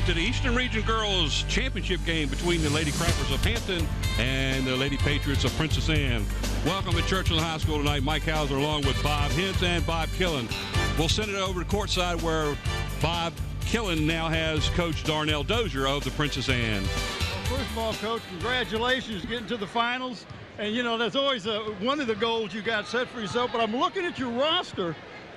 to the Eastern Region Girls Championship game between the Lady Crabbers of Hampton and the Lady Patriots of Princess Anne. Welcome to Churchland High School tonight. Mike Hauser along with Bob Hintz and Bob Killen. We'll send it over to courtside where Bob Killen now has Coach Darnell Dozier of the Princess Anne. Well, first of all, Coach, congratulations getting to the finals. And, you know, that's always one of the goals you got set for yourself. But I'm looking at your roster.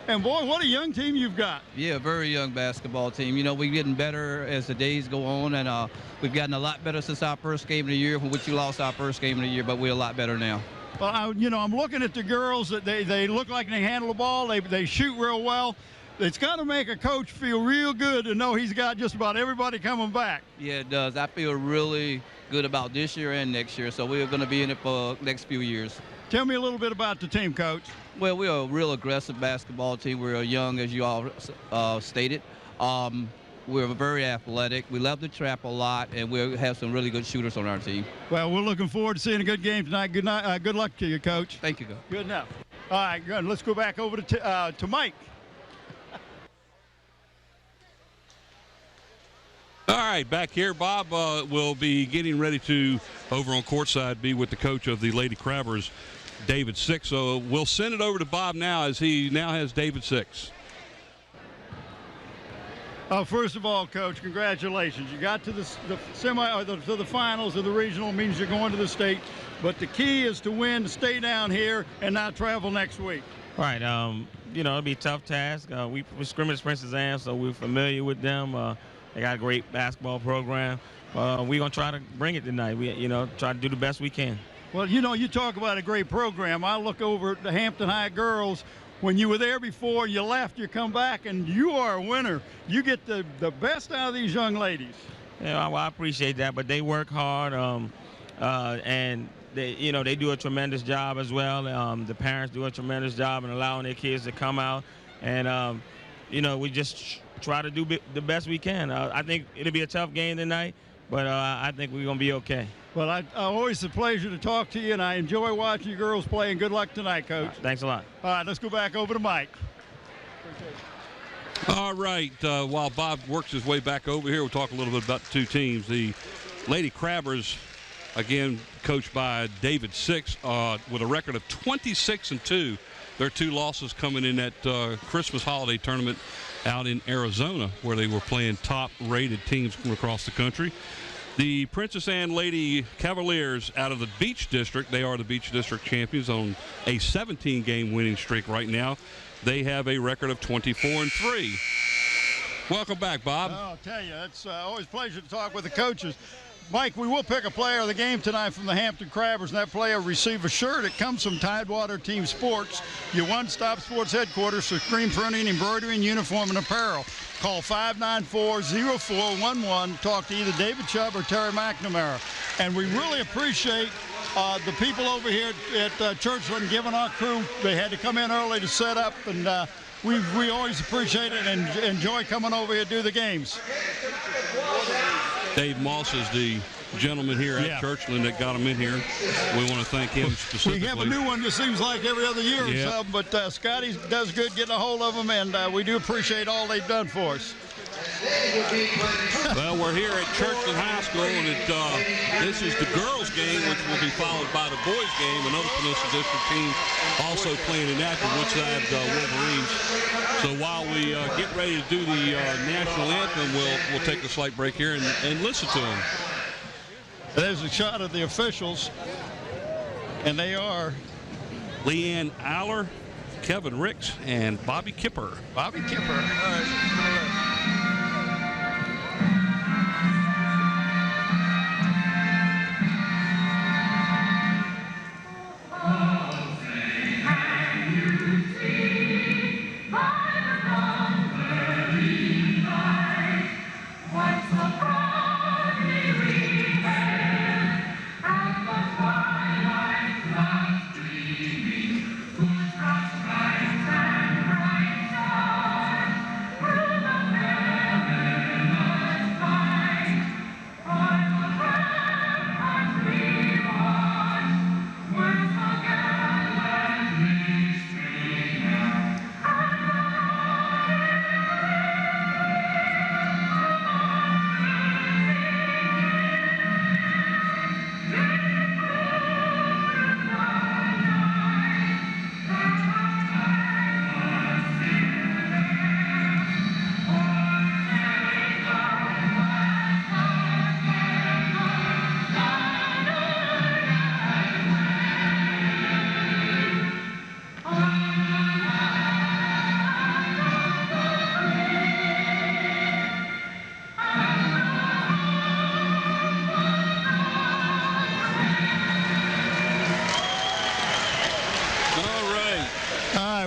And, boy, what a young team you've got. Yeah, very young basketball team. You know, we're getting better as the days go on, and we've gotten a lot better since our first game of the year, from which we lost our first game of the year, but we're a lot better now. Well, I'm looking at the girls. That they look like they handle the ball. They shoot real well. It's got to make a coach feel real good to know he's got just about everybody coming back. Yeah, it does. I feel really good about this year and next year, so we're going to be in it for the next few years. Tell me a little bit about the team, Coach. Well, we're a real aggressive basketball team. We're young, as you all stated. We're very athletic. We love to trap a lot, and we have some really good shooters on our team. Well, we're looking forward to seeing a good game tonight. Good night. Good luck to you, Coach. Thank you, Coach. Good enough. All right, good. Let's go back over to Mike. All right, back here, Bob will be getting ready to, over on courtside, be with the coach of the Lady Crabbers, David Six. So we'll send it over to Bob now, as he now has David Six. First of all, Coach, congratulations. You got to the to the finals of the regional. Means you're going to the state. But the key is to win, to stay down here, and not travel next week. Right. You know, it'll be a tough task. We scrimmage Princess Anne, so we're familiar with them. They got a great basketball program. We're going to try to bring it tonight. We, try to do the best we can. Well, you talk about a great program. I look over at the Hampton High girls. When you were there before, you left, you come back, and you are a winner. You get the best out of these young ladies. Yeah, well, I appreciate that, but they work hard, and they do a tremendous job as well. The parents do a tremendous job in allowing their kids to come out, and we just try to do the best we can. I think it'll be a tough game tonight, but I think we're going to be okay. Well, always a pleasure to talk to you, and I enjoy watching you girls play, and good luck tonight, Coach. Thanks a lot. All right, let's go back over to Mike. All right, while Bob works his way back over here, we'll talk a little bit about the two teams. The Lady Crabbers, again, coached by David Six, with a record of 26-2. Their two losses coming in that Christmas holiday tournament out in Arizona, where they were playing top-rated teams from across the country. The Princess Anne Lady Cavaliers out of the Beach District, they are the Beach District champions on a 17-game winning streak right now. They have a record of 24-3. Welcome back, Bob. Oh, I'll tell you, it's always a pleasure to talk with the coaches. Mike, we will pick a player of the game tonight from the Hampton Crabbers, and that player will receive a shirt. It comes from Tidewater Team Sports, your one-stop sports headquarters for screen printing, embroidery, and uniform and apparel. Call 594-0411. Talk to either David Chubb or Terry McNamara. And we really appreciate the people over here at Churchland giving our crew. They had to come in early to set up, and we always appreciate it and enjoy coming over here to do the games. Dave Moss is the gentleman here at Churchland that got him in here. We want to thank him specifically. We have a new one that seems like every other year or so, but Scotty does good getting a hold of them, and we do appreciate all they've done for us. Well, we're here at Churchland High School, and this is the girls' game, which will be followed by the boys' game. Another Peninsula District team also playing in that, the Woodside Wolverines. So while we get ready to do the national anthem, we'll take a slight break here and listen to them. There's a shot of the officials, and they are Leanne Aller, Kevin Ricks, and Bobby Kipper. Bobby Kipper. All right.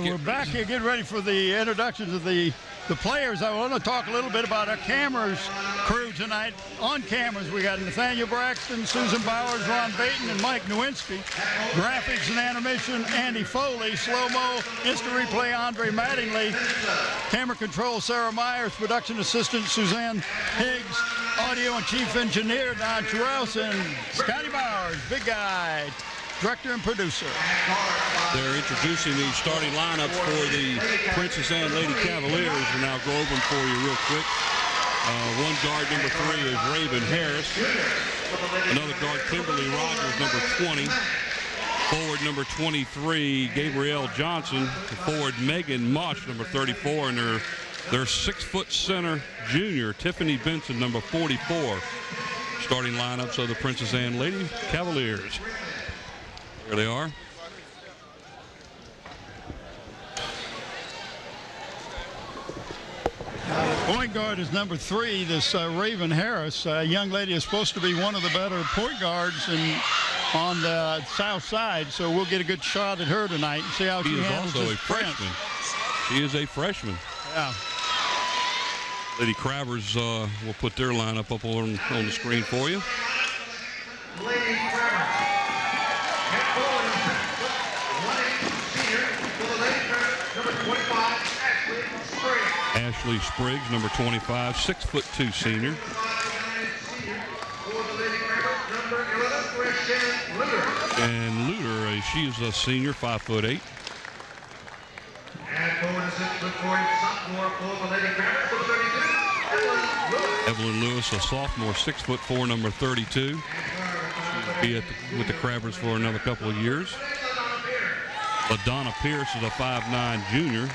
right, we're back here getting ready for the introductions of the players. I want to talk a little bit about our cameras crew tonight. On cameras, we got Nathaniel Braxton, Susan Bowers, Ron Baton, and Mike Nowinski. Graphics and animation, Andy Foley. Slow-mo, instant replay, Andre Mattingly. Camera control, Sarah Myers. Production assistant, Suzanne Higgs. Audio and chief engineer, Don Trouse, and Scotty Bowers, big guy. Director and producer. They're introducing the starting lineups for the Princess Anne Lady Cavaliers. We'll now go over them for you real quick. One guard, number 3, is Raven Harris. Another guard, Kimberly Rogers, number 20. Forward, number 23, Gabrielle Johnson. Forward, Megan Mosh, number 34. And their 6-foot center junior, Tiffany Benson, number 44. Starting lineups of the Princess Anne Lady Cavaliers. There they are. Point guard is number 3, this Raven Harris. Young lady is supposed to be one of the better point guards on the south side, so we'll get a good shot at her tonight and see how she handles this. She is also a freshman. She is a freshman. Yeah. Lady Crabbers will put their lineup up on the screen for you. Lady Crabbers. Ashley Spriggs, number 25, 6'2" senior. And Luter, she is a senior, 5'8". Evelyn Lewis, a sophomore, 6'4", number 32. She'll be with the Crabbers for another couple of years. LaDonna Pierce is a 5'9" junior.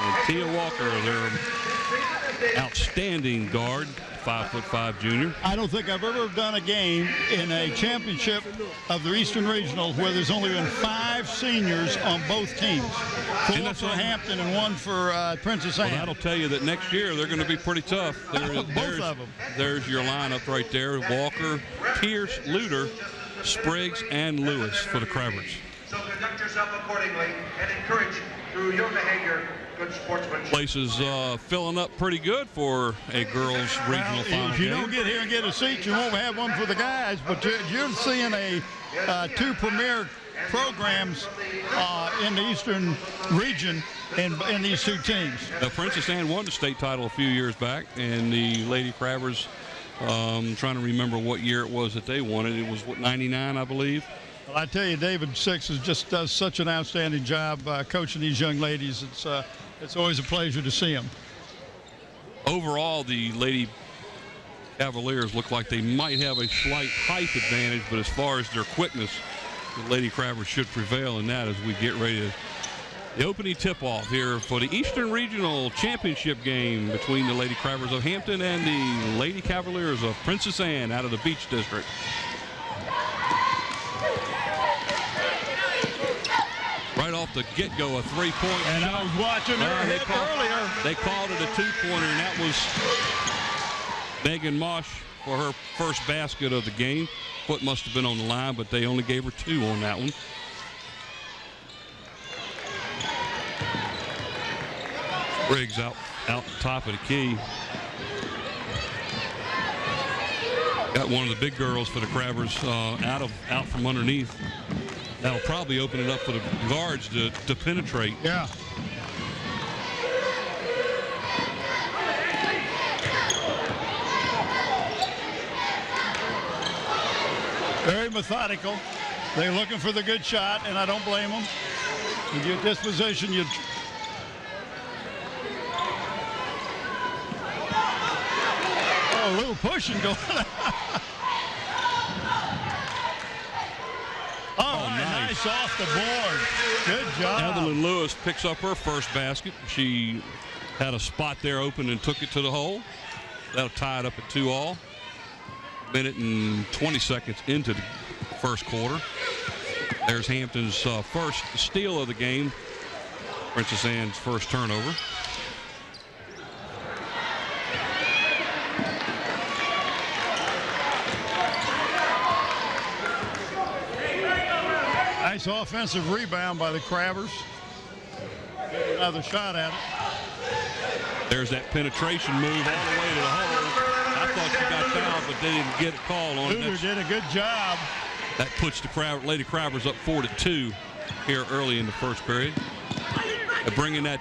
And Tia Walker, their outstanding guard, 5'5" junior. I don't think I've ever done a game in a championship of the Eastern Regional where there's only been 5 seniors on both teams. 4 for Hampton and 1 for Princess Anne. Well, that'll tell you that next year they're going to be pretty tough. Both of them. There's your lineup right there. Walker, Pierce, Luter, Spriggs, and Lewis for the Crabbers. So conduct yourself accordingly and encourage through your behavior good sportsmanship. Place is filling up pretty good for a girls' regional final If you game. don't get here and get a seat, you won't have one for the guys, but you're seeing 2 premier programs in the Eastern region in these 2 teams. Princess Anne won the state title a few years back, and the Lady Crabbers, trying to remember what year it was that they won it. It was, what, 99, I believe? Well, I tell you, David Six does such an outstanding job coaching these young ladies. It's always a pleasure to see them. Overall, the Lady Cavaliers look like they might have a slight height advantage, but as far as their quickness, the Lady Crabbers should prevail in that as we get ready to the opening tip-off here for the Eastern Regional Championship game between the Lady Crabbers of Hampton and the Lady Cavaliers of Princess Anne out of the Beach District. Right off the get-go, a 3-point And shot. I was watching her hit earlier. They called it a 2-pointer, and that was Megan Mosh for her first basket of the game. Foot must have been on the line, but they only gave her 2 on that one. Briggs out top of the key. Got one of the big girls for the Crabbers out from underneath. That'll probably open it up for the guards to penetrate. Yeah. Very methodical. They're looking for the good shot, and I don't blame them. You get this position, you. Oh, a little pushing going on. Nice off the board. Good job. Evelyn Lewis picks up her first basket. She had a spot there open and took it to the hole. That'll tie it up at 2-all. Minute and 20 seconds into the first quarter. There's Hampton's first steal of the game. Princess Anne's first turnover. Nice offensive rebound by the Crabbers. Another shot at it. There's that penetration move all the way to the hole. I thought she got fouled, but they didn't get a call on it. Luder did a good job. That puts the Lady Crabbers up 4-2 here early in the first period. They're bringing that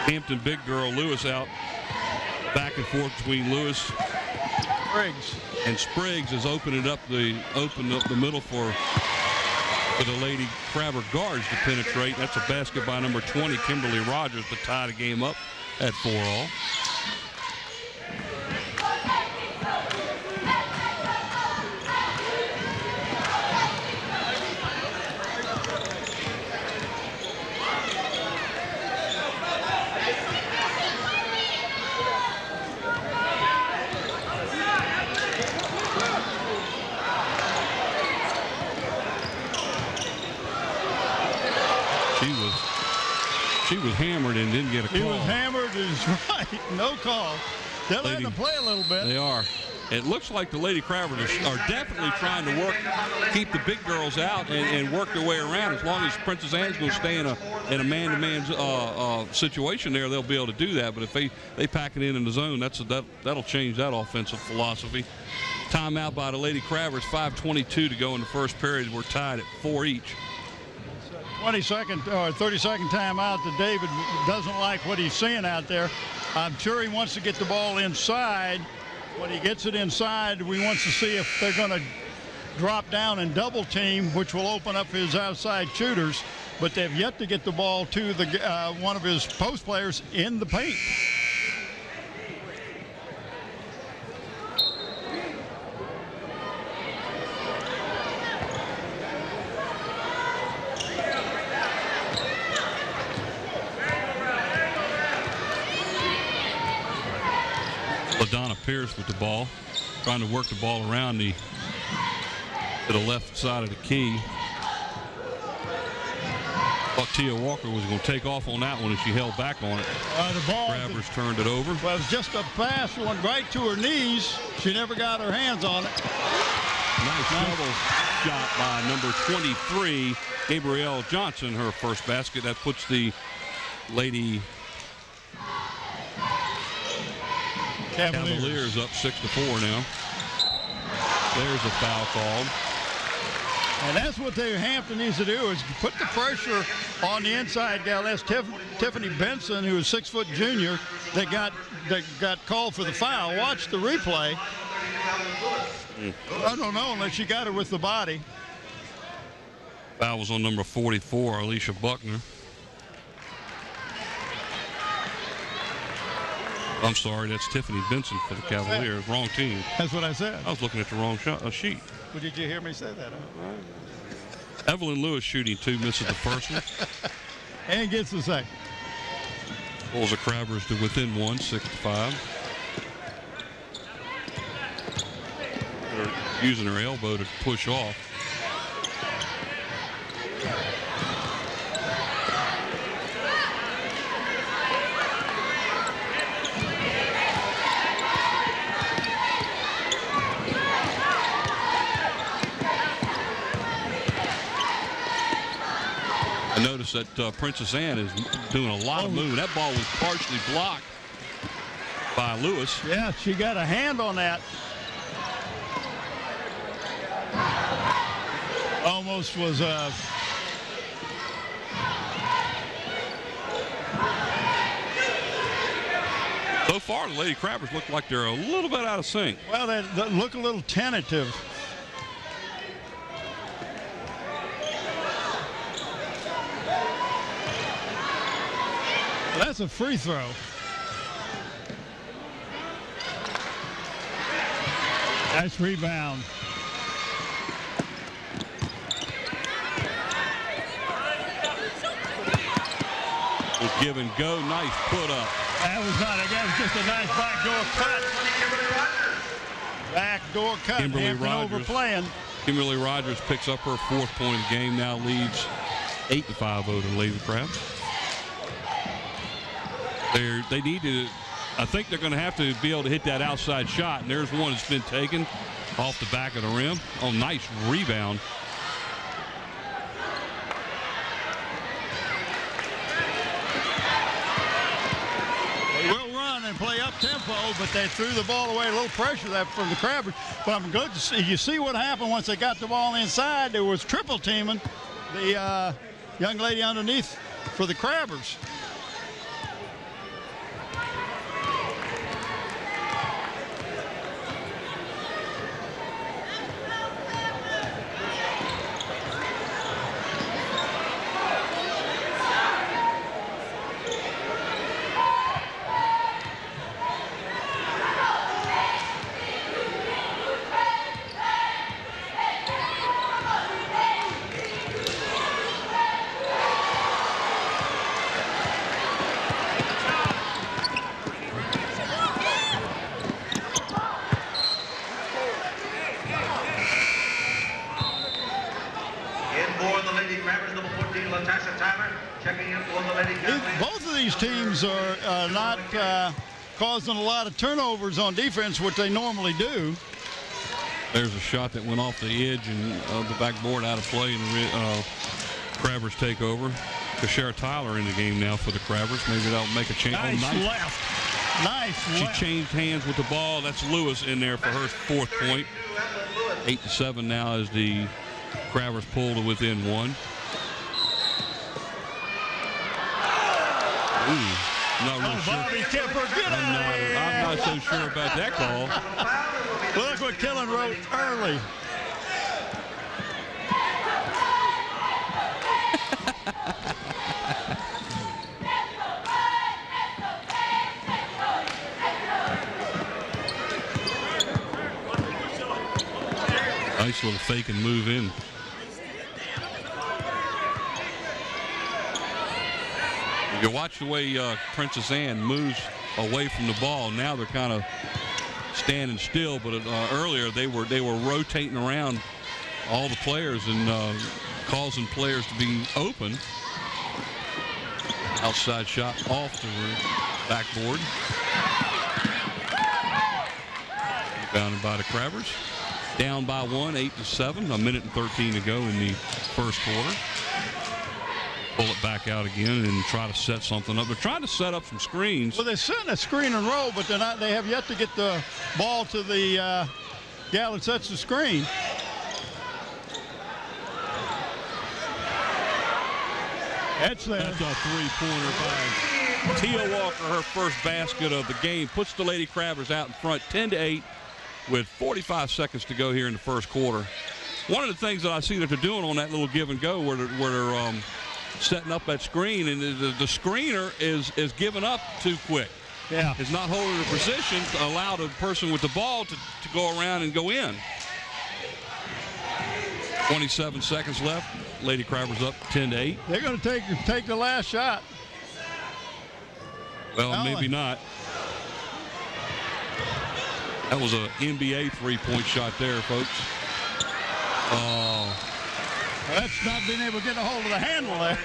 Hampton big girl Lewis out, back and forth between Lewis and Spriggs is opening up the middle for the Lady Crabber guards to penetrate. That's a basket by number 20, Kimberly Rogers, to tie the game up at 4-all. She was hammered and didn't get a call. She was hammered is right. No call. They're letting them play a little bit. They are. It looks like the Lady Crabbers are definitely trying to keep the big girls out and work their way around. As long as Princess Anne's going to stay in a man-to-man situation there, they'll be able to do that. But if they pack it in the zone, that'll change that offensive philosophy. Timeout by the Lady Crabbers, 5:22 to go in the first period. We're tied at 4 each. 20-second or 30-second timeout that David doesn't like what he's seeing out there. I'm sure he wants to get the ball inside. When he gets it inside, we want to see if they're going to drop down and double team, which will open up his outside shooters. But they've yet to get the ball to the one of his post players in the paint. LaDonna Pierce with the ball, trying to work the ball around to the left side of the key. Thought Tia Walker was going to take off on that one, and she held back on it. The ball. Crabbers turned it over. Well, it was just a pass that went right to her knees. She never got her hands on it. Nice double shot by number 23, Gabrielle Johnson, her first basket. That puts the Lady Cavaliers up 6-4 now. There's a foul called. And that's what Hampton needs to do, is put the pressure on the inside gal. That's Tiffany Benson, who is 6-foot junior, that got called for the foul. Watch the replay. I don't know unless she got her with the body. Foul was on number 44, Alicia Buckner. I'm sorry, that's Tiffany Benson for the Cavaliers. Wrong team. That's what I said. I was looking at the wrong sheet. Well, did you hear me say that? Evelyn Lewis shooting 2, misses the first one. And gets the second. Pulls the Crabbers to within 1, 6-5. They're using her elbow to push off. I noticed that Princess Anne is doing a lot of moving. That ball was partially blocked by Lewis. Yeah, she got a hand on that. Almost was So far, the Lady Crabbers look like they're a little bit out of sync. Well, they look a little tentative. That's a free throw. Nice rebound. With give and go, nice put up. That was not, again, just a nice backdoor cut. Backdoor cut. Kimberly Rogers overplaying. Kimberly Rogers picks up her 4th point of the game, now leads 8-5 over the Lady Crabs. They need to, I think they're going to have to be able to hit that outside shot, and there's one that's been taken. Off the back of the rim. Oh, nice rebound. They will run and play up tempo, but they threw the ball away. A little pressure that from the Crabbers. But I'm good to see. You see what happened once they got the ball inside. There was triple teaming the young lady underneath for the Crabbers. Both of these teams are not causing a lot of turnovers on defense, which they normally do. There's a shot that went off the edge and the backboard out of play, and Crabbers take over. Kashara Tyler in the game now for the Crabbers. Maybe that'll make a change. Nice left. Nice left. She changed hands with the ball. That's Lewis in there for her 4th point. 8-7 now as the Crabbers pull to within 1. Ooh, not really sure. Bobby Kemper, get out of here. I'm not so sure about that call. Look what Killen wrote early. Nice little fake and move in. You watch the way Princess Anne moves away from the ball. Now they're kind of standing still, but earlier they were rotating around all the players and causing players to be open. Outside shot off the backboard. Rebounded by the Crabbers. Down by 1, 8-7. A minute and 13 to go in the first quarter. Pull it back out again and try to set something up. They're trying to set up some screens. Well, they're setting a screen and roll, but they're not. They have yet to get the ball to the gal that sets the screen. That's a three-pointer by Tia Walker, her first basket of the game. Puts the Lady Crabbers out in front, 10-8, with 45 seconds to go here in the first quarter. One of the things that I see that they're doing on that little give and go where they're setting up that screen, and the screener is giving up too quick. Yeah. Is not holding the position to allow the person with the ball to go around and go in. 27 seconds left. Lady Crabbers up 10-8. They're going to take the last shot. Well, maybe not. That was an NBA three-point shot there, folks. That's not being able to get a hold of the handle there.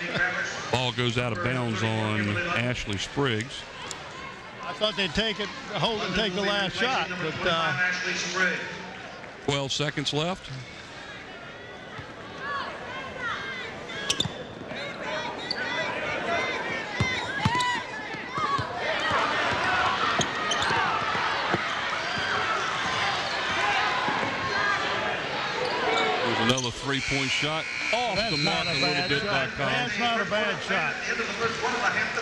Ball goes out of bounds on Ashley Spriggs. I thought they'd hold and take the last shot, but 12 seconds left. Another three-point shot off the mark a little bit by Collins. That's not a bad shot.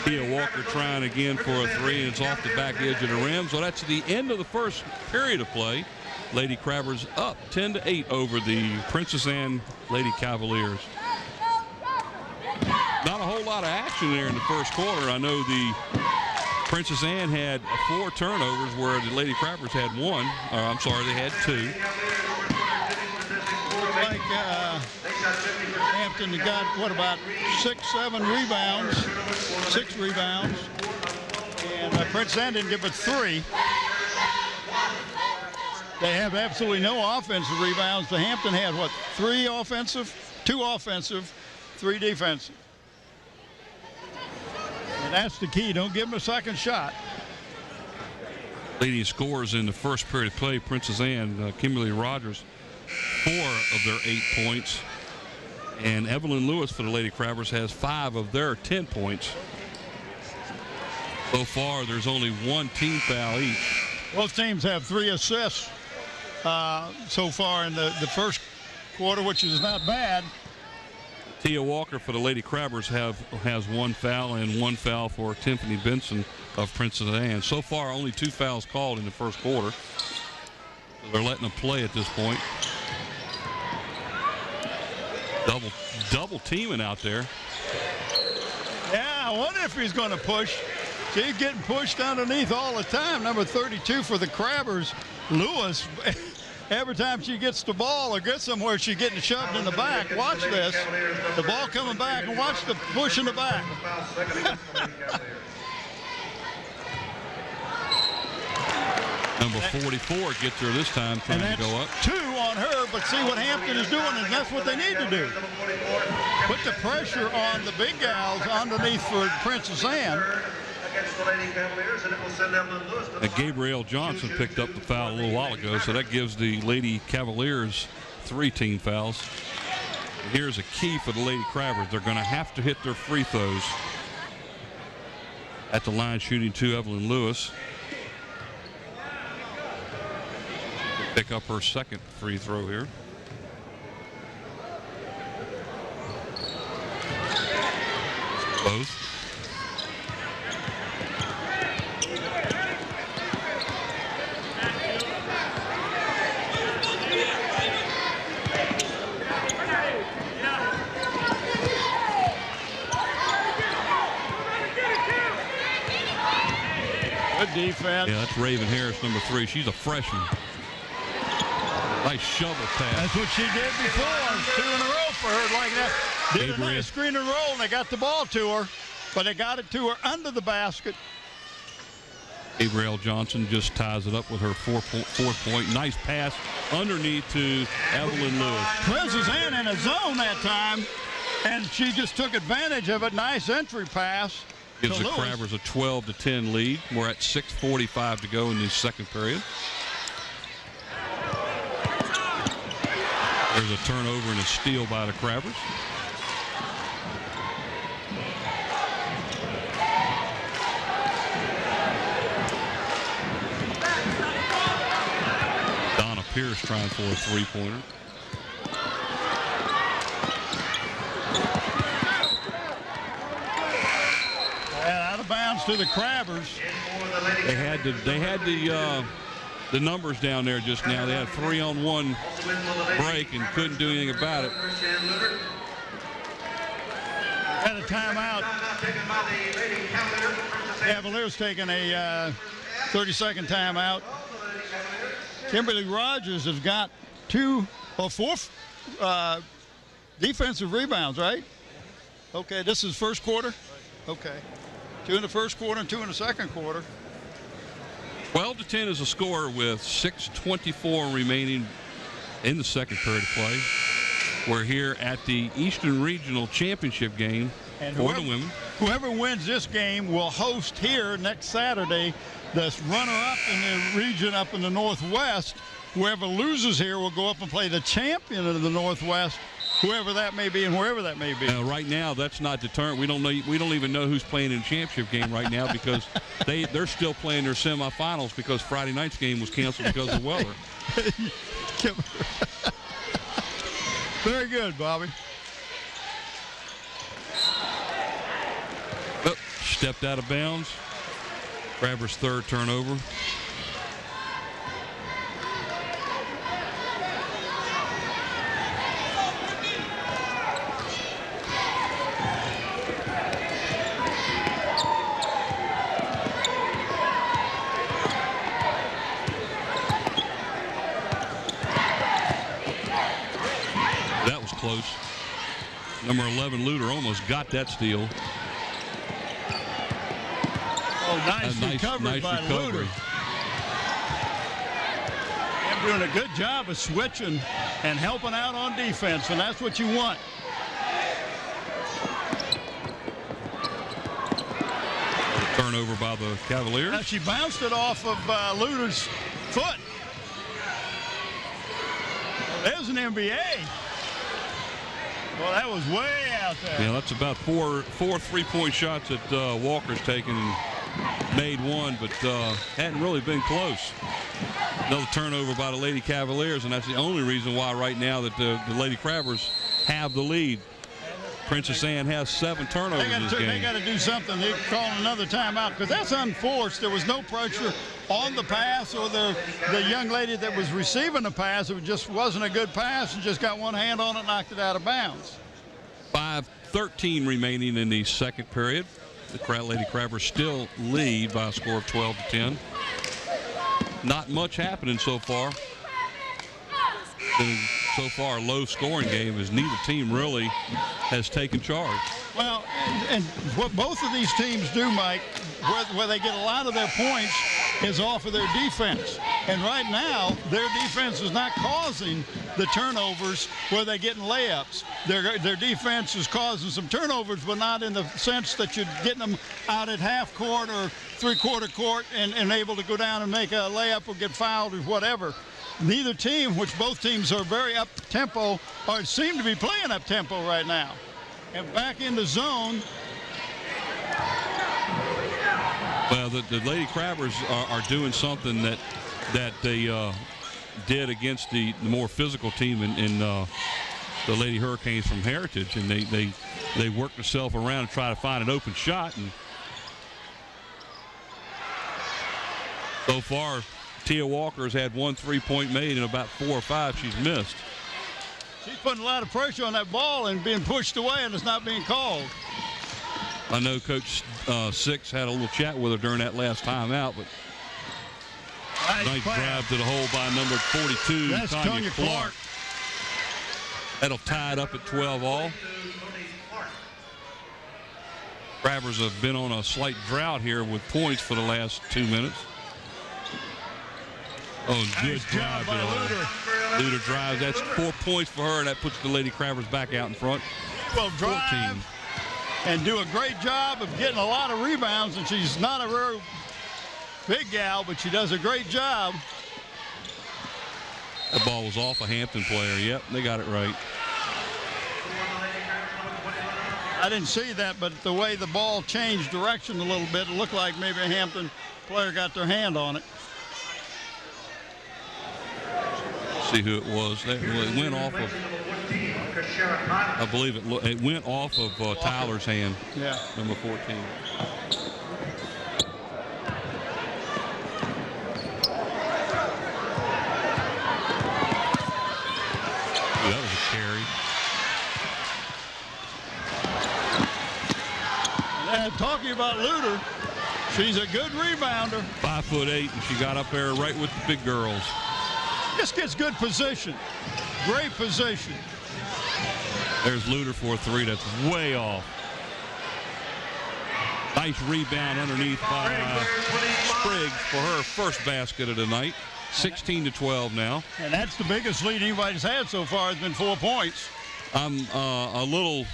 Tia Walker trying again for a three, and it's off the back edge of the rim. So that's the end of the first period of play. Lady Crabbers up 10-8 over the Princess Anne Lady Cavaliers. Not a whole lot of action there in the first quarter. I know the Princess Anne had 4 turnovers where the Lady Crabbers had 1. I'm sorry, they had 2. Like Hampton got, what, about 6 rebounds. And Princess Anne didn't give it 3. They have absolutely no offensive rebounds. The Hampton had, what, 3 offensive, 2 offensive, 3 defensive. And that's the key. Don't give them a second shot. Leading scorers in the first period of play, Princess Anne, Kimberly Rogers, 4 of their 8 points. And Evelyn Lewis for the Lady Crabbers has 5 of their 10 points. So far, there's only 1 team foul each. Both teams have 3 assists so far in the first quarter, which is not bad. Tia Walker for the Lady Crabbers has 1 foul and 1 foul for Tiffany Benson of Princess Anne. So far, only 2 fouls called in the first quarter. They're letting them play at this point. Double teaming out there. Yeah, I wonder if he's going to push. She's getting pushed underneath all the time. Number 32 for the Crabbers, Lewis. Every time she gets the ball or gets somewhere, she's getting shoved in the back. Watch this. The ball coming back, and watch the push in the back. Number 44 gets her this time, trying to go up. 2 on her, but see what Hampton is doing, and that's what they need to do. Put the pressure on the big gals underneath for Princess Anne. And Gabrielle Johnson picked up the foul a little while ago, so that gives the Lady Cavaliers 3 team fouls. And here's a key for the Lady Crabbers. They're going to have to hit their free throws. At the line shooting 2, Evelyn Lewis. Pick up her second free throw here. Both. Good defense. Yeah, that's Raven Harris, number 3. She's a freshman. Nice shovel pass. That's what she did before. 2 in a row for her like that. Did a nice screen and roll, and they got the ball to her, but they got it to her under the basket. Gabrielle Johnson just ties it up with her fourth point. Nice pass underneath to Evelyn Lewis. Princess Anne in a zone that time, and she just took advantage of it. Nice entry pass. Gives the Crabbers a 12-10 lead. We're at 6:45 to go in the second period. There's a turnover and a steal by the Crabbers. Donna Pierce trying for a 3-pointer. Out of bounds to the Crabbers. They had the numbers down there just now. They had 3-on-1 break and couldn't do anything about it. Had a timeout. Cavaliers taking a 30-second timeout. Kimberly Rogers has got 2 or 4 defensive rebounds, right? Okay, this is first quarter? Okay. 2 in the first quarter and 2 in the second quarter. 12-10 is a score with 6:24 remaining in the second period of play. We're here at the Eastern Regional Championship game for the women. Whoever wins this game will host here next Saturday the runner-up in the region up in the Northwest. Whoever loses here will go up and play the champion of the Northwest, whoever that may be and wherever that may be. Right now, that's not determined. We don't know. We don't even know who's playing in the championship game right now because they're still playing their semifinals because Friday night's game was canceled because of weather. Very good, Bobby. Oh, stepped out of bounds. Crabbers' third turnover. Close. Number 11, Luter, almost got that steal. Oh, nice recovery by Luter. They're doing a good job of switching and helping out on defense, and that's what you want. Turnover by the Cavaliers. Now she bounced it off of Luder's foot. There's an NBA. Well, that was way out there. Yeah, that's about four 3-point shots that Walker's taken and made one, but hadn't really been close. Another turnover by the Lady Cavaliers, and that's the only reason why right now that the Lady Crabbers have the lead. Princess Anne has 7 turnovers in this game. They got to do something. They're calling another timeout because that's unforced. There was no pressure on the pass or the young lady that was receiving the pass. It just wasn't a good pass and just got one hand on it, knocked it out of bounds. 5:13 remaining in the second period. The Lady Crabbers still lead by a score of 12-10. Not much happening so far. So far, a low-scoring game as neither team really has taken charge. Well, and what both of these teams do, Mike, where they get a lot of their points is off of their defense. And right now, their defense is not causing the turnovers where they're getting layups. Their defense is causing some turnovers, but not in the sense that you're getting them out at half court or three-quarter court and able to go down and make a layup or get fouled or whatever. Neither team, which both teams are very up-tempo, or seem to be playing up-tempo right now. And back in the zone. Well, the Lady Crabbers are doing something that they did against the more physical team in the Lady Hurricanes from Heritage, and they worked themselves around and try to find an open shot. And so far, Tia Walker's had 1 3-point made and about 4 or 5 she's missed. She's putting a lot of pressure on that ball and being pushed away, and it's not being called. I know Coach Six had a little chat with her during that last timeout, but nice drive to the hole by number 42, That's Tanya Clark. That'll tie it up at 12 all. Crabbers have been on a slight drought here with points for the last 2 minutes. Oh, good drive to the hole. Luder drives. That's 4 points for her, and that puts the Lady Crabbers back out in front. Well, drive and do a great job of getting a lot of rebounds, and she's not a very big gal, but she does a great job. That ball was off a Hampton player. Yep, they got it right. I didn't see that, but the way the ball changed direction a little bit, it looked like maybe a Hampton player got their hand on it. See who it was. It went off of, I believe it went off of Tyler's hand. Yeah. Number 14. Ooh, that was a carry. And talking about Luder, she's a good rebounder. 5'8", and she got up there right with the big girls. Just gets good position. Great position. There's Luder for a 3. That's way off. Nice rebound underneath by Spriggs for her first basket of the night. 16-12 now. And that's the biggest lead anybody's had so far. Has been 4 points. I'm a little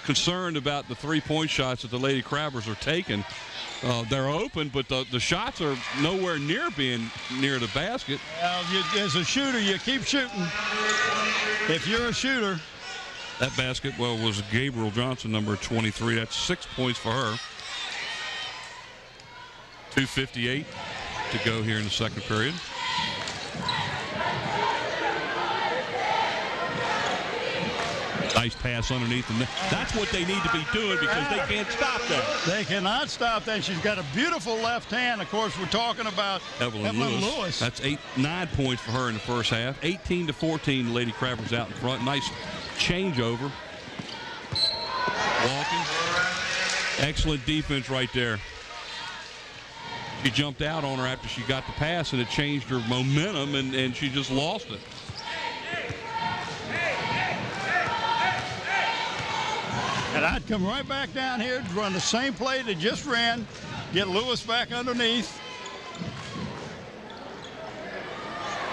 concerned about the 3-point shots that the Lady Crabbers are taking. They're open, but the shots are nowhere near being near the basket. Well, as a shooter, you keep shooting. If you're a shooter. That basket, well, was Gabriel Johnson, number 23. That's 6 points for her. 2:58 to go here in the second period. Nice pass underneath the net. That's what they need to be doing because they can't stop that. They cannot stop that. She's got a beautiful left hand. Of course, we're talking about Evelyn Lewis. That's 9 points for her in the first half. 18-14, the Lady Crabbers out in front. Nice changeover. Walking. Excellent defense right there. She jumped out on her after she got the pass, and it changed her momentum, and she just lost it. And I'd come right back down here, run the same play they just ran, get Lewis back underneath.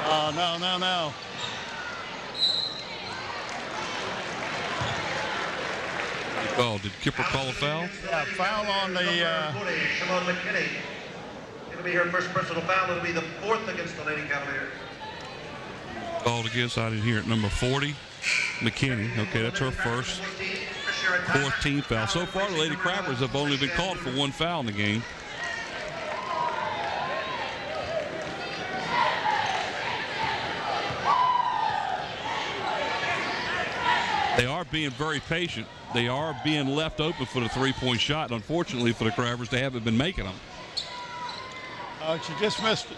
Oh, no. Oh, did Kipper call a foul? Yeah, foul on the. Shimon McKinney. It'll be her first personal foul. It'll be the 4th against the Lady Cavaliers. Called against, I didn't hear it, number 40, McKinney. Okay, that's her first. 4th team foul. So far, the Lady Crabbers have only been called for 1 foul in the game. They are being very patient. They are being left open for the three-point shot. Unfortunately for the Crabbers, they haven't been making them. She just missed it.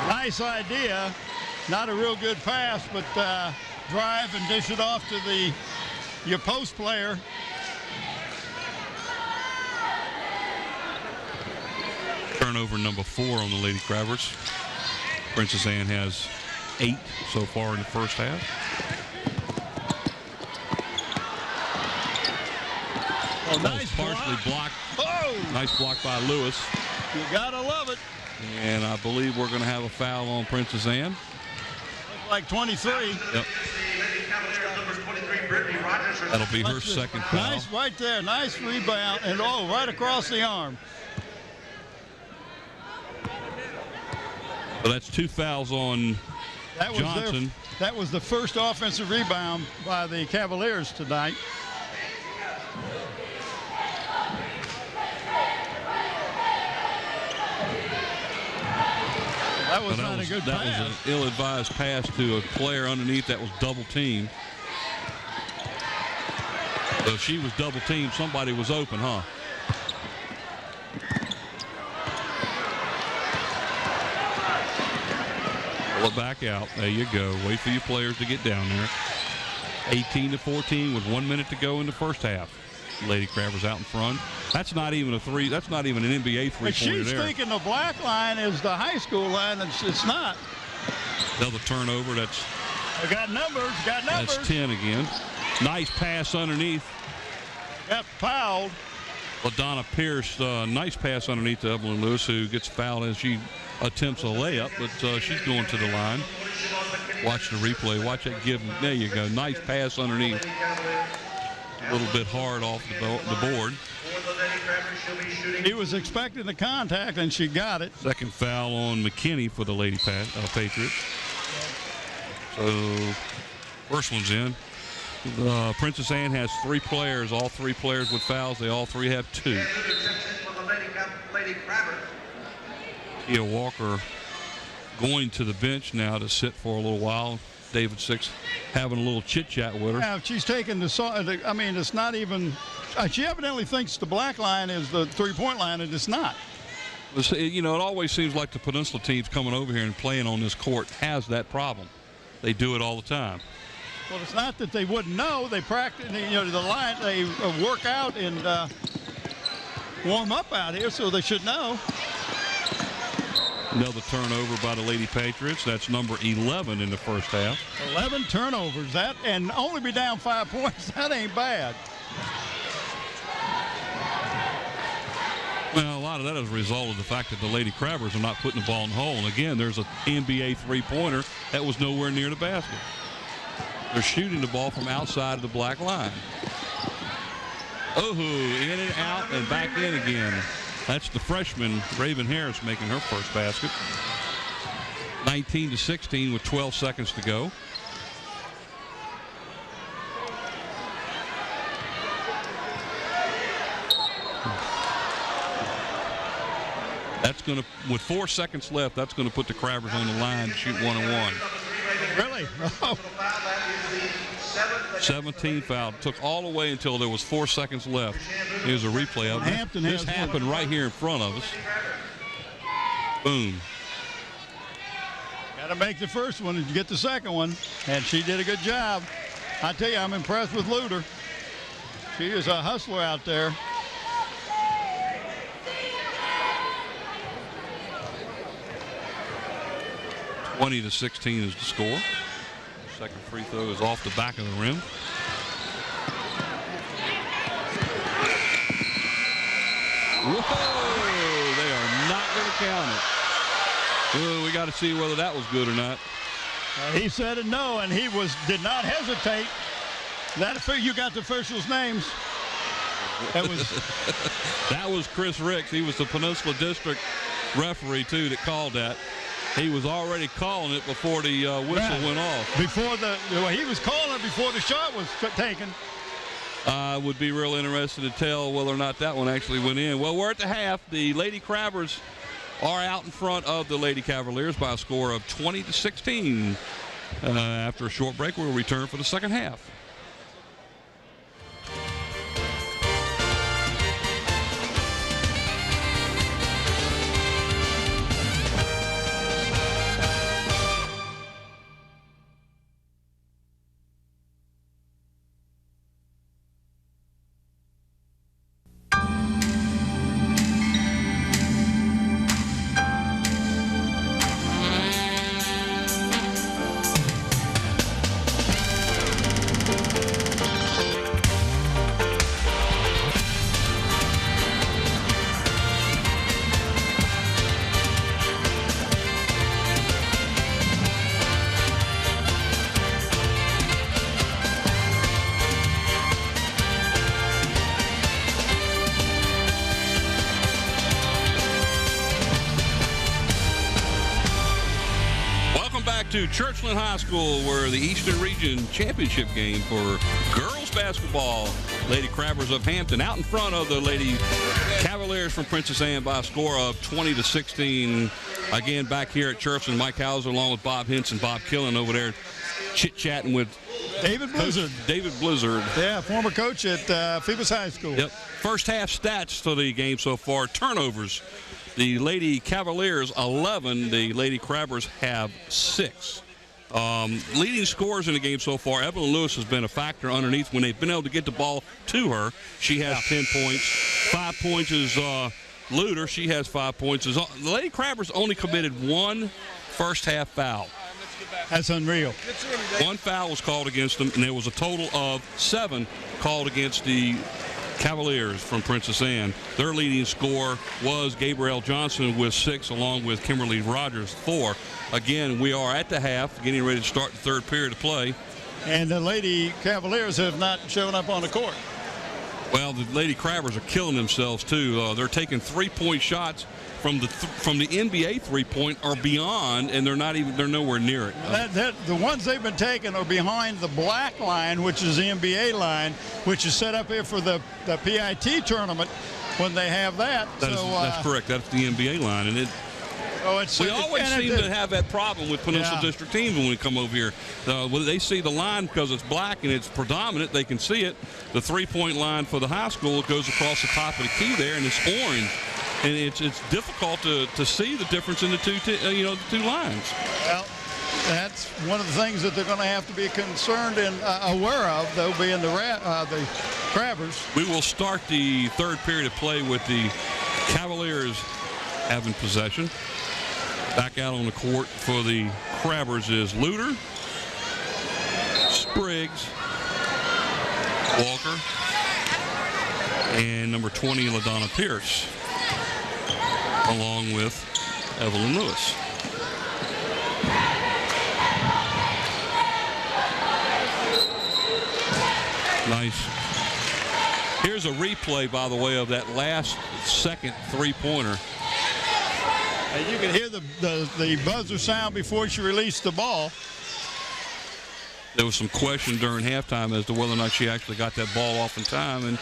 Nice idea. Not a real good pass, but drive and dish it off to your post player. Turnover number 4 on the Lady Crabbers. Princess Anne has 8 so far in the first half. Oh, nice partially blocked. Oh! Nice block by Lewis. You gotta love it. And I believe we're going to have a foul on Princess Anne. Looks like 23. Yep. That'll be her second foul. Nice right there. Nice rebound. And right across the arm. Well, that's 2 fouls on Johnson. That was the first offensive rebound by the Cavaliers tonight. That was not a good pass. That was an ill-advised pass to a player underneath that was double-teamed. So if she was double-teamed, somebody was open, huh? Pull it back out. There you go. Wait for your players to get down there. 18-14 with 1 minute to go in the first half. Lady Crabbers out in front. That's not even a three. That's not even an NBA three-pointer she's there. thinking the black line is the high school line. It's not. Another turnover. That's. Got numbers. That's 10 again. Nice pass underneath. Got fouled. LaDonna Pierce, nice pass underneath to Evelyn Lewis, who gets fouled as she attempts a layup, but she's going to the line. Watch the replay. Watch that give. There you go. Nice pass underneath. A little bit hard off the board. He was expecting the contact, and she got it. Second foul on McKinney for the Lady Patriots. So first one's in. Princess Anne has 3 players, all 3 players with fouls. They all 3 have 2. Tia Walker going to the bench now to sit for a little while. David Six having a little chit-chat with her. Yeah, she's taking I mean, it's not even, she evidently thinks the black line is the three-point line, and it's not. You know, it always seems like the Peninsula teams coming over here and playing on this court has that problem. They do it all the time. Well, it's not that they wouldn't know. They practice, the line, they work out and warm up out here, so they should know. Another turnover by the Lady Patriots. That's number 11 in the first half. 11 turnovers. And only be down 5 points. That ain't bad. Well, a lot of that is a result of the fact that the Lady Crabbers are not putting the ball in the hole. And again, there's an NBA three-pointer that was nowhere near the basket. They're shooting the ball from outside of the black line. Oh, in and out and back in again. That's the freshman, Raven Harris, making her first basket. 19-16 with 12 seconds to go. That's going to, with 4 seconds left, that's going to put the Crabbers on the line to shoot 1-on-1. Really? Oh. 17 foul. Took all the way until there was 4 seconds left. Here's a replay of it. This happened right here in front of us. Boom. Got to make the first one and get the second one. And she did a good job. I tell you, I'm impressed with Luder. She is a hustler out there. (20-16) is the score. Second free throw is off the back of the rim. Whoa! They are count it. Well, we got to see whether that was good or not. He said it no, and he did not hesitate. You got the officials' names. That was Chris Ricks. He was the Peninsula District referee, too, that called that. He was already calling it before the whistle went off. He was calling it before the shot was taken. I would be real interested to tell whether or not that one actually went in. Well, we're at the half. The Lady Crabbers are out in front of the Lady Cavaliers by a score of 20-16. After a short break, we'll return for the second half. To Churchland High School, where the Eastern Region Championship game for girls basketball. Lady Crabbers of Hampton out in front of the Lady Cavaliers from Princess Anne by a score of 20-16. Again, back here at Churchland, Mike Hauser along with Bob Henson, Bob Killen over there chit-chatting with David Blizzard. David Blizzard. Yeah, former coach at Phoebus High School. Yep. First half stats for the game so far. Turnovers. The Lady Cavaliers 11. The Lady Crabbers have 6. Leading scorers in the game so far, Evelyn Lewis has been a factor underneath when they've been able to get the ball to her. She has 10 points. 5 points is Luder. She has 5 points. The Lady Crabbers only committed one first half foul. That's unreal. One foul was called against them, and there was a total of 7 called against the Cavaliers from Princess Anne. Their leading scorer was Gabrielle Johnson with 6, along with Kimberly Rogers 4. Again, we are at the half, getting ready to start the third period of play. And the Lady Cavaliers have not shown up on the court. Well, the Lady Crabbers are killing themselves too. They're taking 3-point shots from the NBA 3-point or beyond, and they're nowhere near it. The ones they've been taking are behind the black line, which is the NBA line, which is set up here for the PIT tournament when they have that. That's correct. That's the NBA line, and we always seem to have that problem with Peninsula District teams when we come over here. When they see the line because it's black and it's predominant, they can see it. The 3-point line for the high school goes across the top of the key there, and it's orange. And it's difficult to see the difference in the two lines. Well, that's one of the things that they're going to have to be concerned and aware of, though, being the Crabbers. We will start the third period of play with the Cavaliers having possession. Back out on the court for the Crabbers is Luder, Spriggs, Walker, and number 20, LaDonna Pierce, along with Evelyn Lewis. Nice. Here's a replay, by the way, of that last second 3-pointer. And you can hear the buzzer sound before she released the ball. There was some question during halftime as to whether or not she actually got that ball off in time, and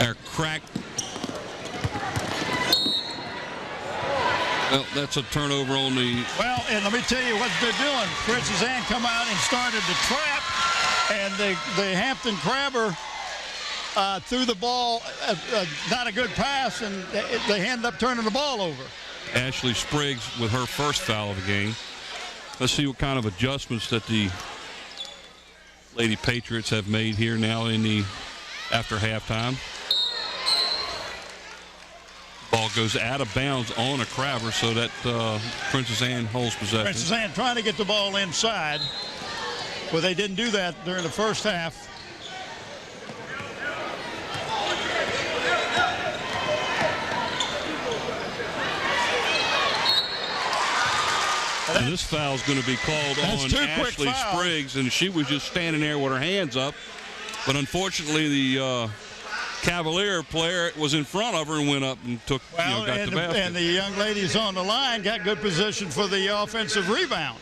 our crack. Well, that's a turnover on the. Well, and let me tell you what they're doing. Princess Anne come out and started to trap, and the Hampton Crabber threw the ball, not a good pass, and they ended up turning the ball over. Ashley Spriggs with her first foul of the game. Let's see what kind of adjustments that the Lady Patriots have made here now after halftime. Ball goes out of bounds on a Crabber, so that Princess Anne holds possession. Princess Anne trying to get the ball inside, but they didn't do that during the first half. And this foul is going to be called on Ashley Spriggs, and she was just standing there with her hands up. But unfortunately, the Cavalier player was in front of her and went up and got the basket. And the young ladies on the line got good position for the offensive rebound.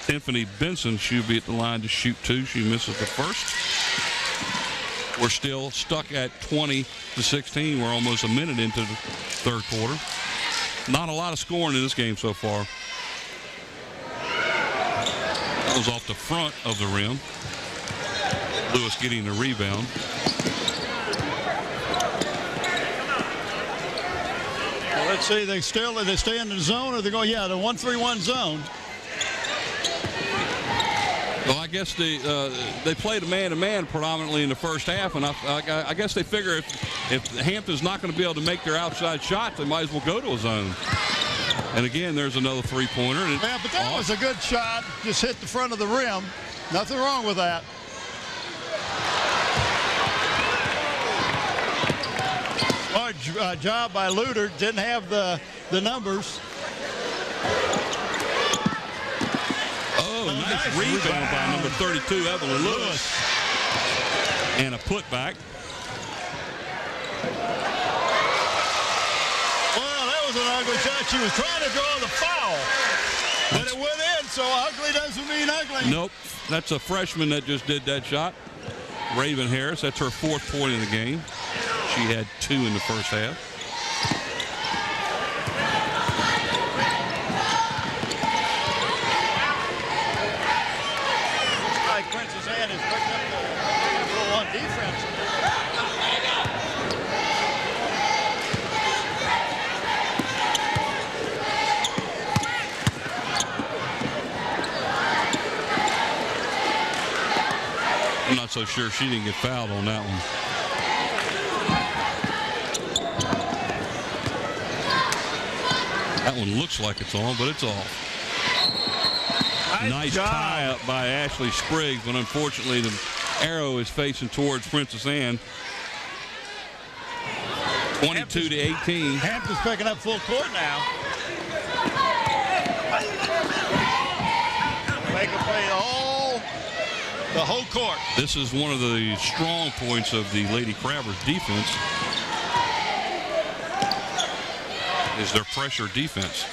Tiffany Benson, she'll be at the line to shoot two. She misses the first. We're still stuck at 20-16. We're almost a minute into the third quarter. Not a lot of scoring in this game so far. That was off the front of the rim. Lewis getting the rebound. Well, let's see, they stay in the zone, or they go, the 1-3-1 zone. Well, I guess they played a man-to-man predominantly in the first half, and I guess they figure if Hampton's not going to be able to make their outside shot, they might as well go to a zone. And again, there's another three-pointer. Yeah, but that was a good shot. Just hit the front of the rim. Nothing wrong with that. Large job by Luter. Didn't have the numbers. Oh, nice rebound by number 32, Evelyn Lewis. And a putback. Well, that was an ugly shot. She was trying to draw the foul. But it went in, so ugly doesn't mean ugly. Nope. That's a freshman that just did that shot. Raven Harris. That's her fourth point in the game. She had 2 in the first half. Princess Anne has picked up the little on defense. I'm not so sure she didn't get fouled on that one. That one looks like it's on, but it's off. Nice tie up by Ashley Spriggs, but unfortunately the arrow is facing towards Princess Anne. 22-18. Hampton's picking up full court now. They can play the whole court. This is one of the strong points of the Lady Crabbers defense. Is their pressure defense.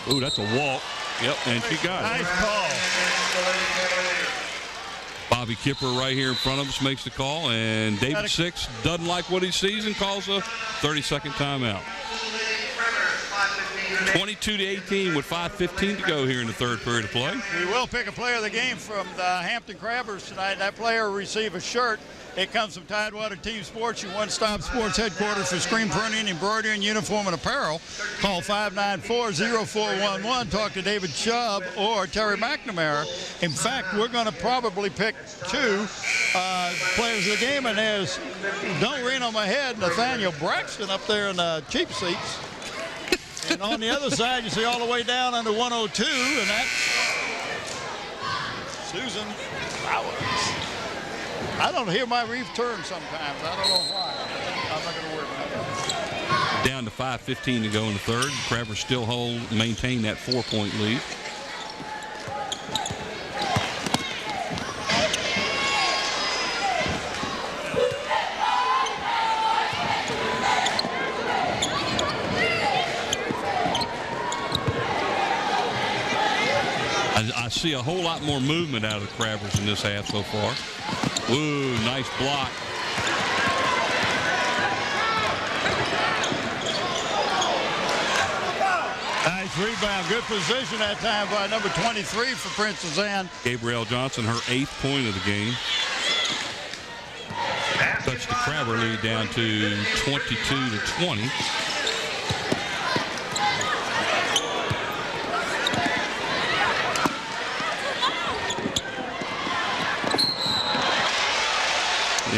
Ooh, that's a walk. Yep, and she got it. Nice call. Bobby Kipper right here in front of us makes the call, and David Six doesn't like what he sees and calls a 30-second timeout. 22-18 with 5:15 to go here in the third period of play. We will pick a player of the game from the Hampton Crabbers tonight. That player will receive a shirt. It comes from Tidewater Team Sports, your one-stop sports headquarters for screen printing, embroidery, and uniform and apparel. Call 594-0411. Talk to David Chubb or Terry McNamara. In fact, we're going to probably pick 2 players of the game, and there's, don't rain on my head, Nathaniel Braxton up there in the cheap seats. And on the other side, you see all the way down under 102, and that's Susan Flowers. I don't hear my return sometimes. I don't know why. I'm not going to worry about that. Down to 5:15 to go in the third. Crabbers still maintain that 4-point lead. I see a whole lot more movement out of the Crabbers in this half so far. Ooh, nice block. Nice rebound. Good position that time by number 23 for Princess Anne. Gabrielle Johnson, her 8th point of the game. Touched the Crabber lead down to 22-20.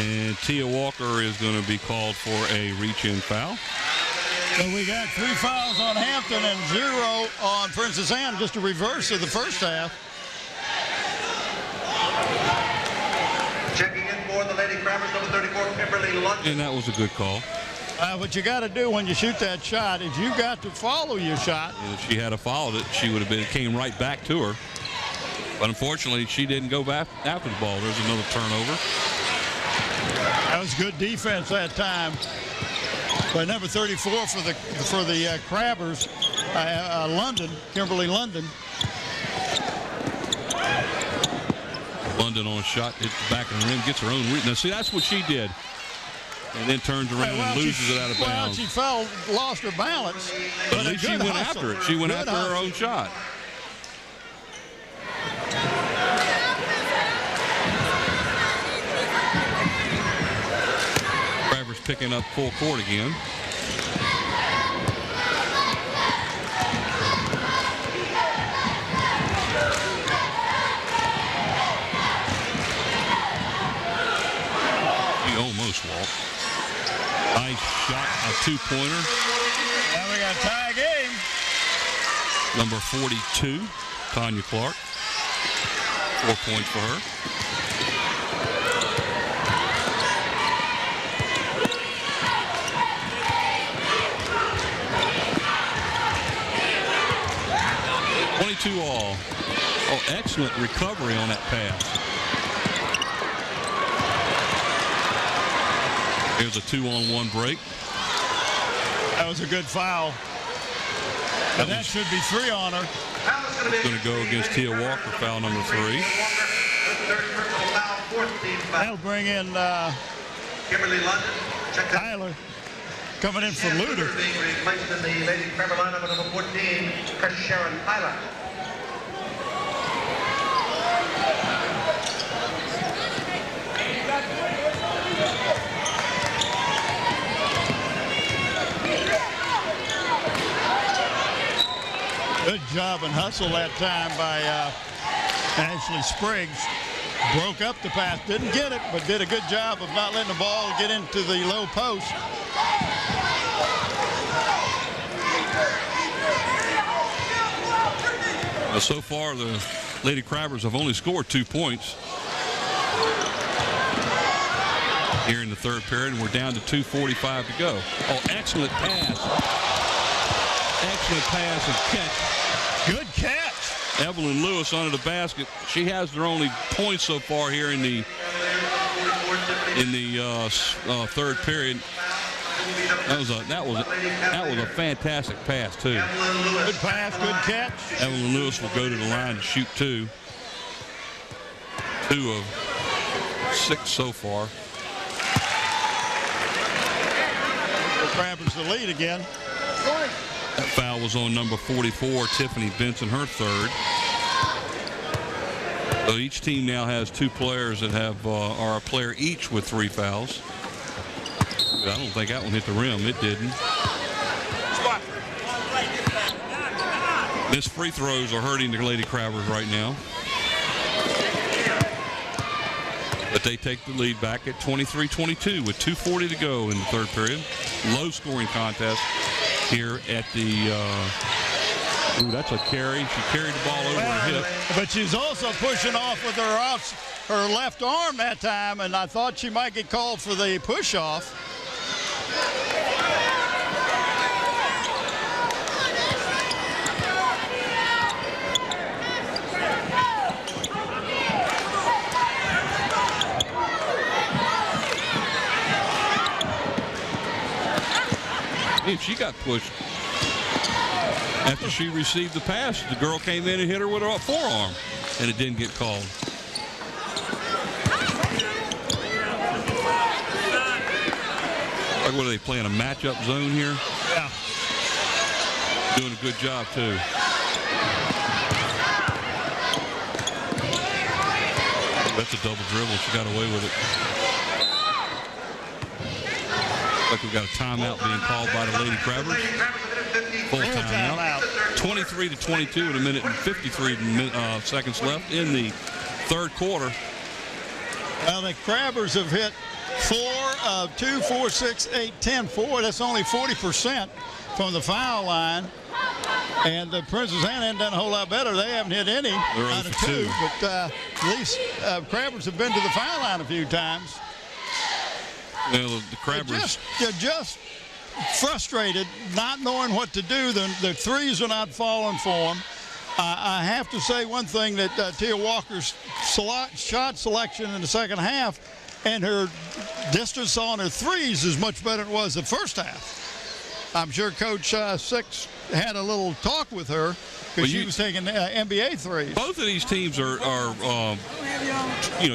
And Tia Walker is going to be called for a reach-in foul. So we got 3 fouls on Hampton and 0 on Princess Anne, just a reverse of the first half. Checking in for the Lady Crabbers, number 34, Kimberly Lund. And that was a good call. What you got to do when you shoot that shot is you got to follow your shot. And if she had followed it, she would have came right back to her. But unfortunately, she didn't go back after the ball. There's another turnover. That was good defense that time by number 34 for the Crabbers, London, Kimberly London. London on a shot, hits the back of the rim, gets her own. Now, see, that's what she did. And then turns around and loses it out of bounds. Well, she lost her balance. But at least she went after it. She went after her own shot. Travers picking up full court again. She almost walked. Nice shot, a two-pointer. Now we got a tie game. Number 42, Tanya Clark. 4 points for her. All. Oh, excellent recovery on that pass. Here's a 2-on-1 break. That was a good foul. And that should be 3 on her. It's going to go against Tia Walker, foul number 3. That'll bring in Kimberly London. Tyler coming in for Luder. Being replaced in the Lady Crabber lineup at number 14, Sharon Tyler. Good job and hustle that time by Ashley Spriggs. Broke up the pass, didn't get it, but did a good job of not letting the ball get into the low post. Well, so far, the Lady Crabbers have only scored 2 points here in the third period, and we're down to 2:45 to go. Oh, excellent pass. Excellent pass and catch. Good catch. Evelyn Lewis under the basket. She has their only points so far here in the third period. That was a fantastic pass too. Good pass, good catch. Evelyn Lewis will go to the line to shoot 2. 2 of 6 so far. Crabbers the lead again. That foul was on number 44, Tiffany Benson, her third. So each team now has 2 players that have are a player each with 3 fouls. But I don't think that one hit the rim. It didn't. Missed free throws are hurting the Lady Crabbers right now. But they take the lead back at 23-22 with 2:40 to go in the third period. Low scoring contest here at the ooh, that's a carry. She carried the ball over her hip. But she's also pushing off with her left arm that time, and I thought she might get called for the push off. If she got pushed after she received the pass, the girl came in and hit her with her forearm, and it didn't get called. Like, what are they playing, a matchup zone here? Yeah. Doing a good job too. That's a double dribble. She got away with it. Like we've got a timeout being called by the Lady Crabbers. Full timeout. 23-22 with 1 minute and 53 seconds left in the third quarter. Well, the Crabbers have hit 2, 4, 6, 8, 10, 4. That's only 40% from the foul line. And the Princess Anne hadn't done a whole lot better. They haven't hit any out of 2. But these Crabbers have been to the foul line a few times. Well, the Crabbers just frustrated, not knowing what to do. The threes are not falling for them. I have to say one thing, that Tia Walker's shot selection in the second half and her distance on her threes is much better than it was the first half. I'm sure Coach Six had a little talk with her because she was taking NBA threes. Both of these teams are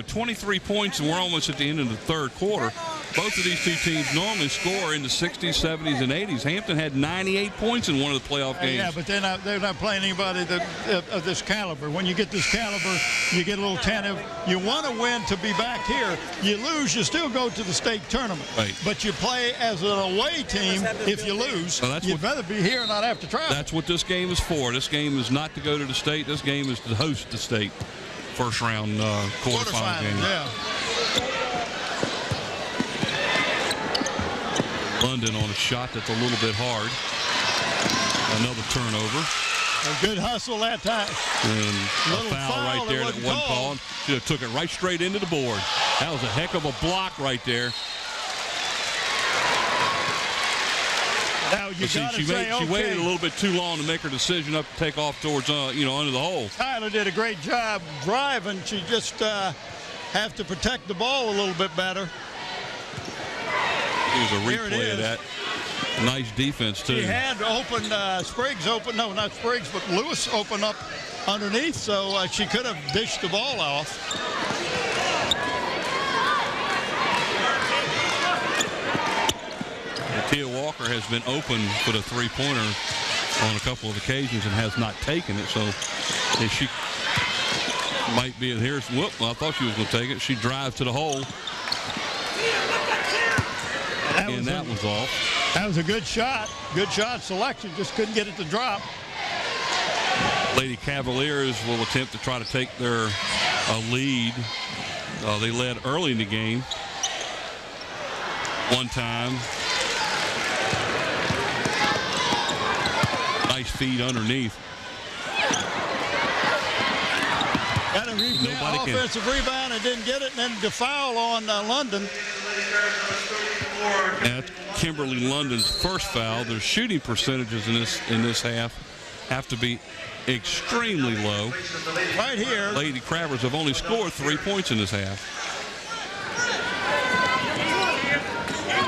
23 points, and we're almost at the end of the third quarter. Both of these two teams normally score in the 60s, 70s, and 80s. Hampton had 98 points in one of the playoff games. Yeah, but they're not playing anybody of this caliber. When you get this caliber, you get a little tentative. You want to win to be back here. You lose, you still go to the state tournament. Right. But you play as an away team if you lose. Well, you'd rather be here and not have to travel. That's what this game is for. This game is not to go to the state. This game is to host the state. First round quarterfinal game. Yeah. London on a shot that's a little bit hard. Another turnover. A good hustle that time. And a foul right there that wasn't called. Should have took it right straight into the board. That was a heck of a block right there. Now you she waited a little bit too long to make her decision up to take off towards under the hole. Tyler did a great job driving. She just have to protect the ball a little bit better. Here's a replay of that. Nice defense, too. She had open Spriggs open. No, not Spriggs, but Lewis open up underneath, so she could have dished the ball off. Tia Walker has been open for the three-pointer on a couple of occasions and has not taken it, so she might be in here. Whoop, I thought she was going to take it. She drives to the hole. That was off. That was a good shot. Good shot selection. Just couldn't get it to drop. Lady Cavaliers will attempt to try to take their lead. They led early in the game. One time. Nice feed underneath. Got a offensive rebound and didn't get it, and then the foul on London. That's Kimberly London's first foul. Their shooting percentages in this half have to be extremely low. Right here. Lady Crabbers have only scored 3 points in this half.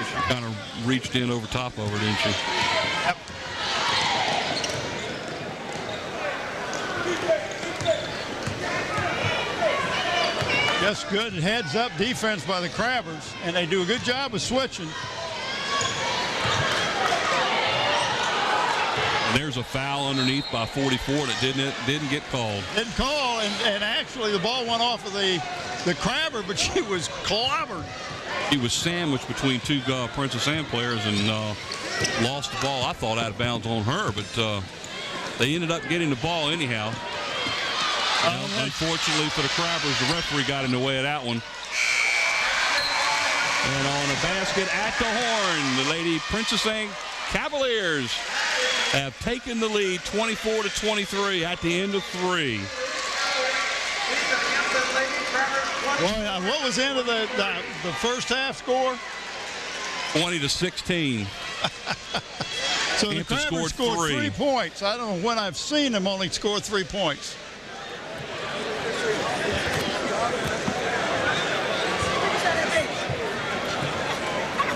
She kind of reached in over top of her, didn't she? Yep. Just good heads-up defense by the Crabbers, and they do a good job of switching. And there's a foul underneath by 44 that didn't get called. Didn't call, and actually the ball went off of the Crabber, but she was clobbered. She was sandwiched between two Princess Anne players and lost the ball. I thought out of bounds on her, but they ended up getting the ball anyhow. Unfortunately for the Crabbers, the referee got in the way of that one. And on a basket at the horn, the Lady Princess Anne Cavaliers have taken the lead 24-23 at the end of 3. Well, what was the end of the first half score? 20-16. So the Crabbers scored 3 points. I don't know when I've seen them only score 3 points.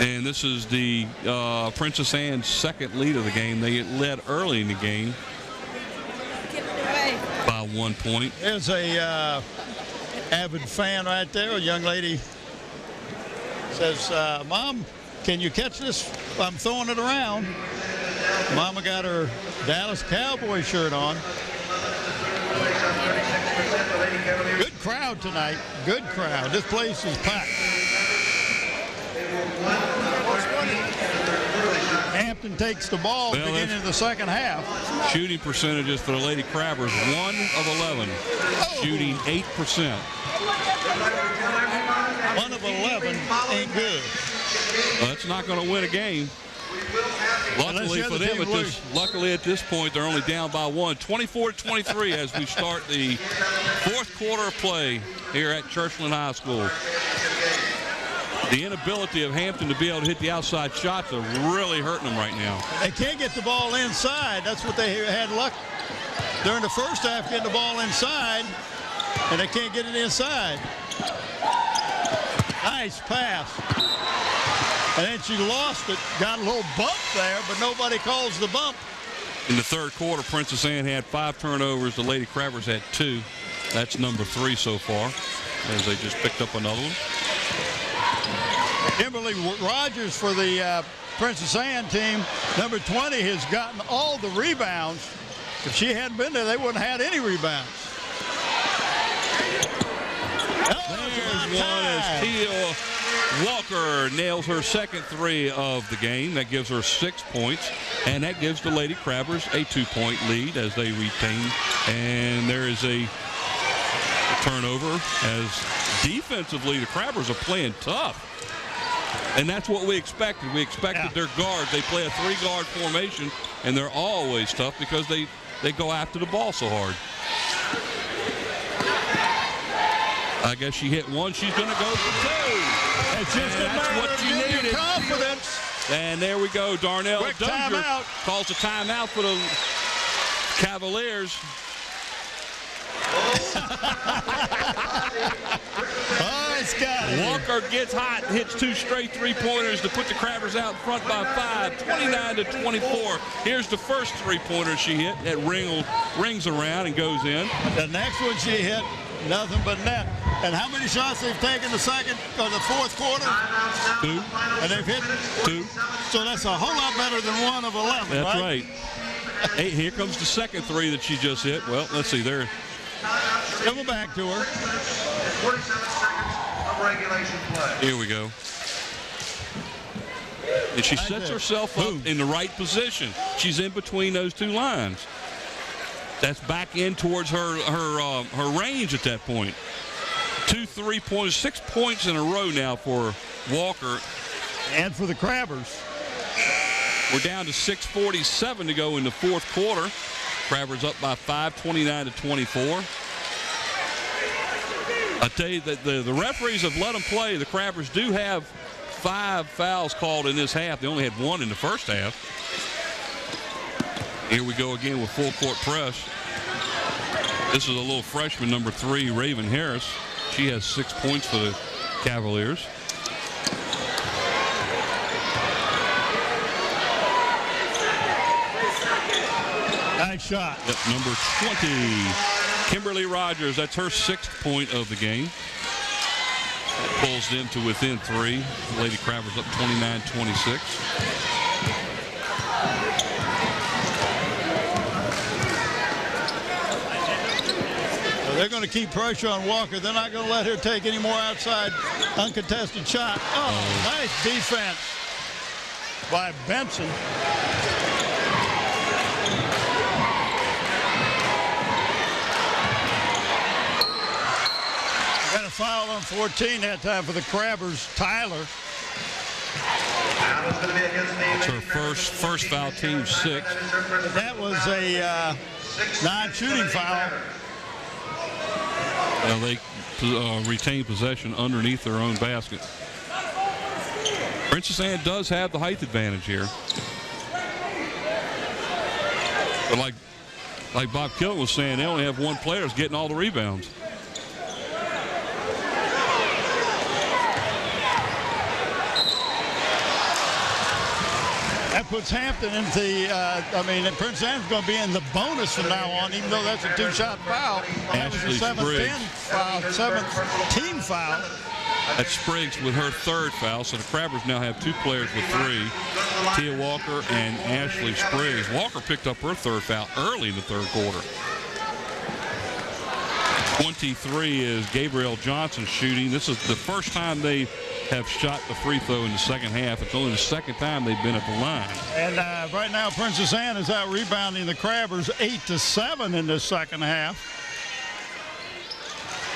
And this is the Princess Anne's second lead of the game. They led early in the game by 1 point. There's a avid fan right there. A young lady says, Mom, can you catch this? I'm throwing it around. Mama got her Dallas Cowboy shirt on. Good crowd tonight. Good crowd. This place is packed. Hampton takes the ball at the beginning of the second half. Shooting percentages for the Lady Crabbers, 1 of 11. Shooting 8%. 1 of 11 ain't good. Well, that's not going to win a game. Luckily for them, luckily at this point, they're only down by 1. 24-23 as we start the fourth quarter of play here at Churchland High School. The inability of Hampton to be able to hit the outside shots are really hurting them right now. They can't get the ball inside. That's what they had luck during the first half, getting the ball inside, and they can't get it inside. Nice pass. And then she lost it, got a little bump there, but nobody calls the bump. In the third quarter, Princess Anne had 5 turnovers. The Lady Crabbers had 2. That's number 3 so far, as they just picked up another one. Kimberly Rogers for the Princess Anne team, number 20, has gotten all the rebounds. If she hadn't been there, they wouldn't have had any rebounds. There's one as Teal Walker nails her second 3 of the game. That gives her 6 points, and that gives the Lady Crabbers a 2-point lead as they retain. And there is a turnover as defensively the Crabbers are playing tough. And that's what we expected. We expected their guards. They play a 3-guard formation, and they're always tough because they go after the ball so hard. I guess she hit 1. She's going to go for 2. It's just that's what you needed. Confidence. And there we go. Darnell Quick Dunker timeout. calls a timeout for the Cavaliers. Oh, it's got it. Walker gets hot, hits 2 straight 3-pointers to put the Crabbers out in front by 5, 29-24. Here's the first 3-pointer she hit. That rings around and goes in. The next one she hit, nothing but net. And how many shots they've taken the second or the fourth quarter? 2. And they've hit 2. So that's a whole lot better than 1 of 11. That's right. Hey, here comes the second 3 that she just hit. Well, let's see there. Give it back to her. 47 seconds of regulation play. Here we go. And she sets herself up in the right position. She's in between those 2 lines. That's back in towards her range at that point. 2 3-pointers, 6 points in a row now for Walker. And for the Crabbers. We're down to 6:47 to go in the fourth quarter. Crabbers up by 5, 29-24. I tell you that the referees have let them play. The Crabbers do have 5 fouls called in this half. They only had 1 in the first half. Here we go again with full court press. This is a little freshman, number 3, Raven Harris. She has 6 points for the Cavaliers. Nice shot. Yep, number 20, Kimberly Rogers. That's her 6th point of the game. That pulls them to within 3. Lady Crabbers up 29-26. They're going to keep pressure on Walker. They're not going to let her take any more outside uncontested shot. Oh, nice defense by Benson. Got a foul on 14 that time for the Crabbers. Tyler. It's her first foul, team 6. That was a non-shooting foul. Well, they retain possession underneath their own basket. Princess Anne does have the height advantage here. But like Bob Killen was saying, they only have 1 player that's getting all the rebounds. That puts Hampton into the, Princess Anne's going to be in the bonus from now on, even though that's a 2-shot foul. That was a 7th team foul. That's Spriggs with her 3rd foul, so the Crabbers now have 2 players with 3. Tia Walker and Ashley Spriggs. Walker picked up her 3rd foul early in the 3rd quarter. 23 is Gabrielle Johnson shooting. This is the first time they have shot the free throw in the second half. It's only the 2nd time they've been at the line. And right now, Princess Anne is out rebounding the Crabbers 8-7 in the second half.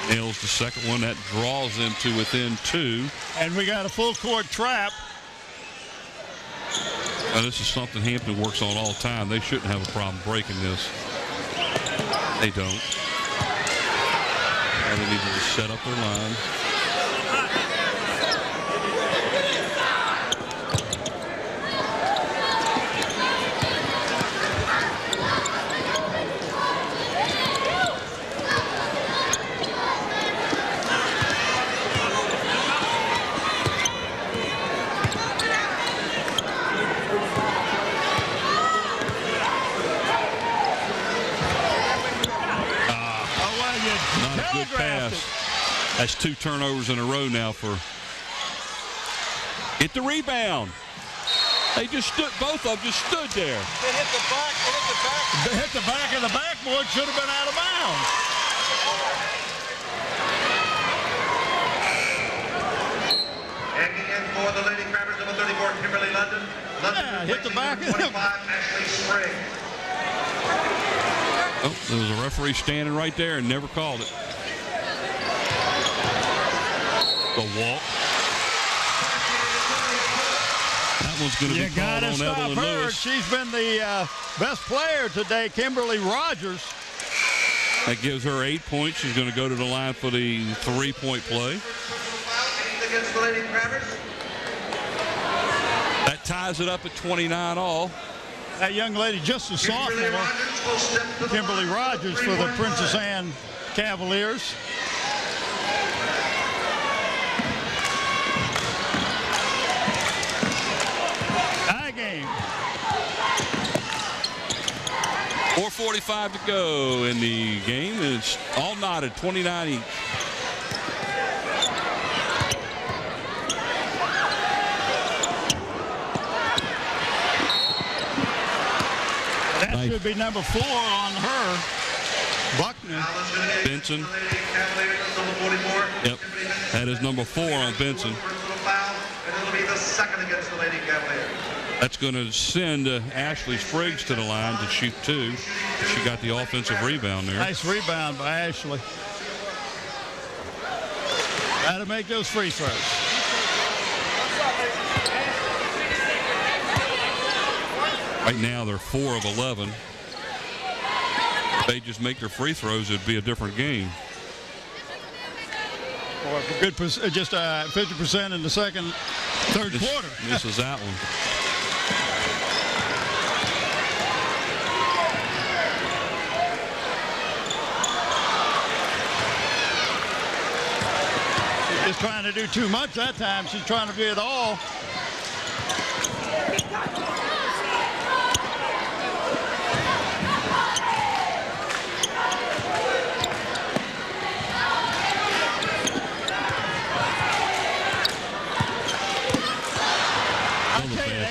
Nails the second one. That draws them to within 2. And we got a full court trap. Now, this is something Hampton works on all the time. They shouldn't have a problem breaking this. They don't. And they need to just set up their line. That's 2 turnovers in a row now for. Get the rebound. They just stood, both of them just stood there. They hit the back. They hit the back of the backboard. Should have been out of bounds. Hanging in for the Lady Crabbers, number 34, Kimberly London. Yeah, hit the back of the 25, Ashley Spriggs. Oh, there was a referee standing right there and never called it. The walk. That one's going to be called on Evelyn Lewis. She's been the best player today, Kimberly Rogers. That gives her 8 points. She's going to go to the line for the 3-point play. Against the Lady Crabbers. That ties it up at 29 all. That young lady, just a sophomore, Kimberly Rogers for the Princess Anne Cavaliers. Tie game. 4:45 to go in the game. It's all knotted, 29 each. That should be number 4 on her. Buckner. Benson. Yep. That is number 4 on Benson. And it'll be the second against the Lady Cavaliers. That's going to send Ashley Spriggs to the line to shoot 2. She got the offensive rebound there. Nice rebound by Ashley. Got to make those free throws. Right now they're 4 of 11. If they just make their free throws, it'd be a different game. Or good, just 50% in the third quarter. Misses that one. She's trying to do too much that time. She's trying to be it all.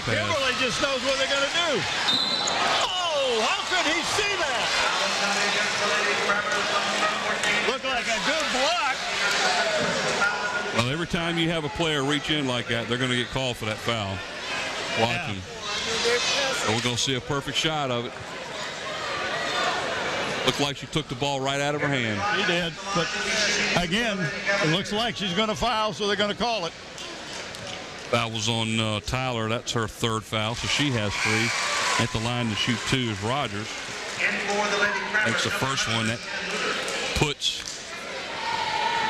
Kimberly just knows what they're going to do. Oh, how could he see that? Looked like a good block. Well, every time you have a player reach in like that, they're going to get called for that foul. Watch him. So we're going to see a perfect shot of it. Looked like she took the ball right out of her hand. She did, but again, it looks like she's going to foul, so they're going to call it. Foul was on Tyler. That's her 3rd foul, so she has 3. At the line to shoot 2 is Rogers. That's the first one that puts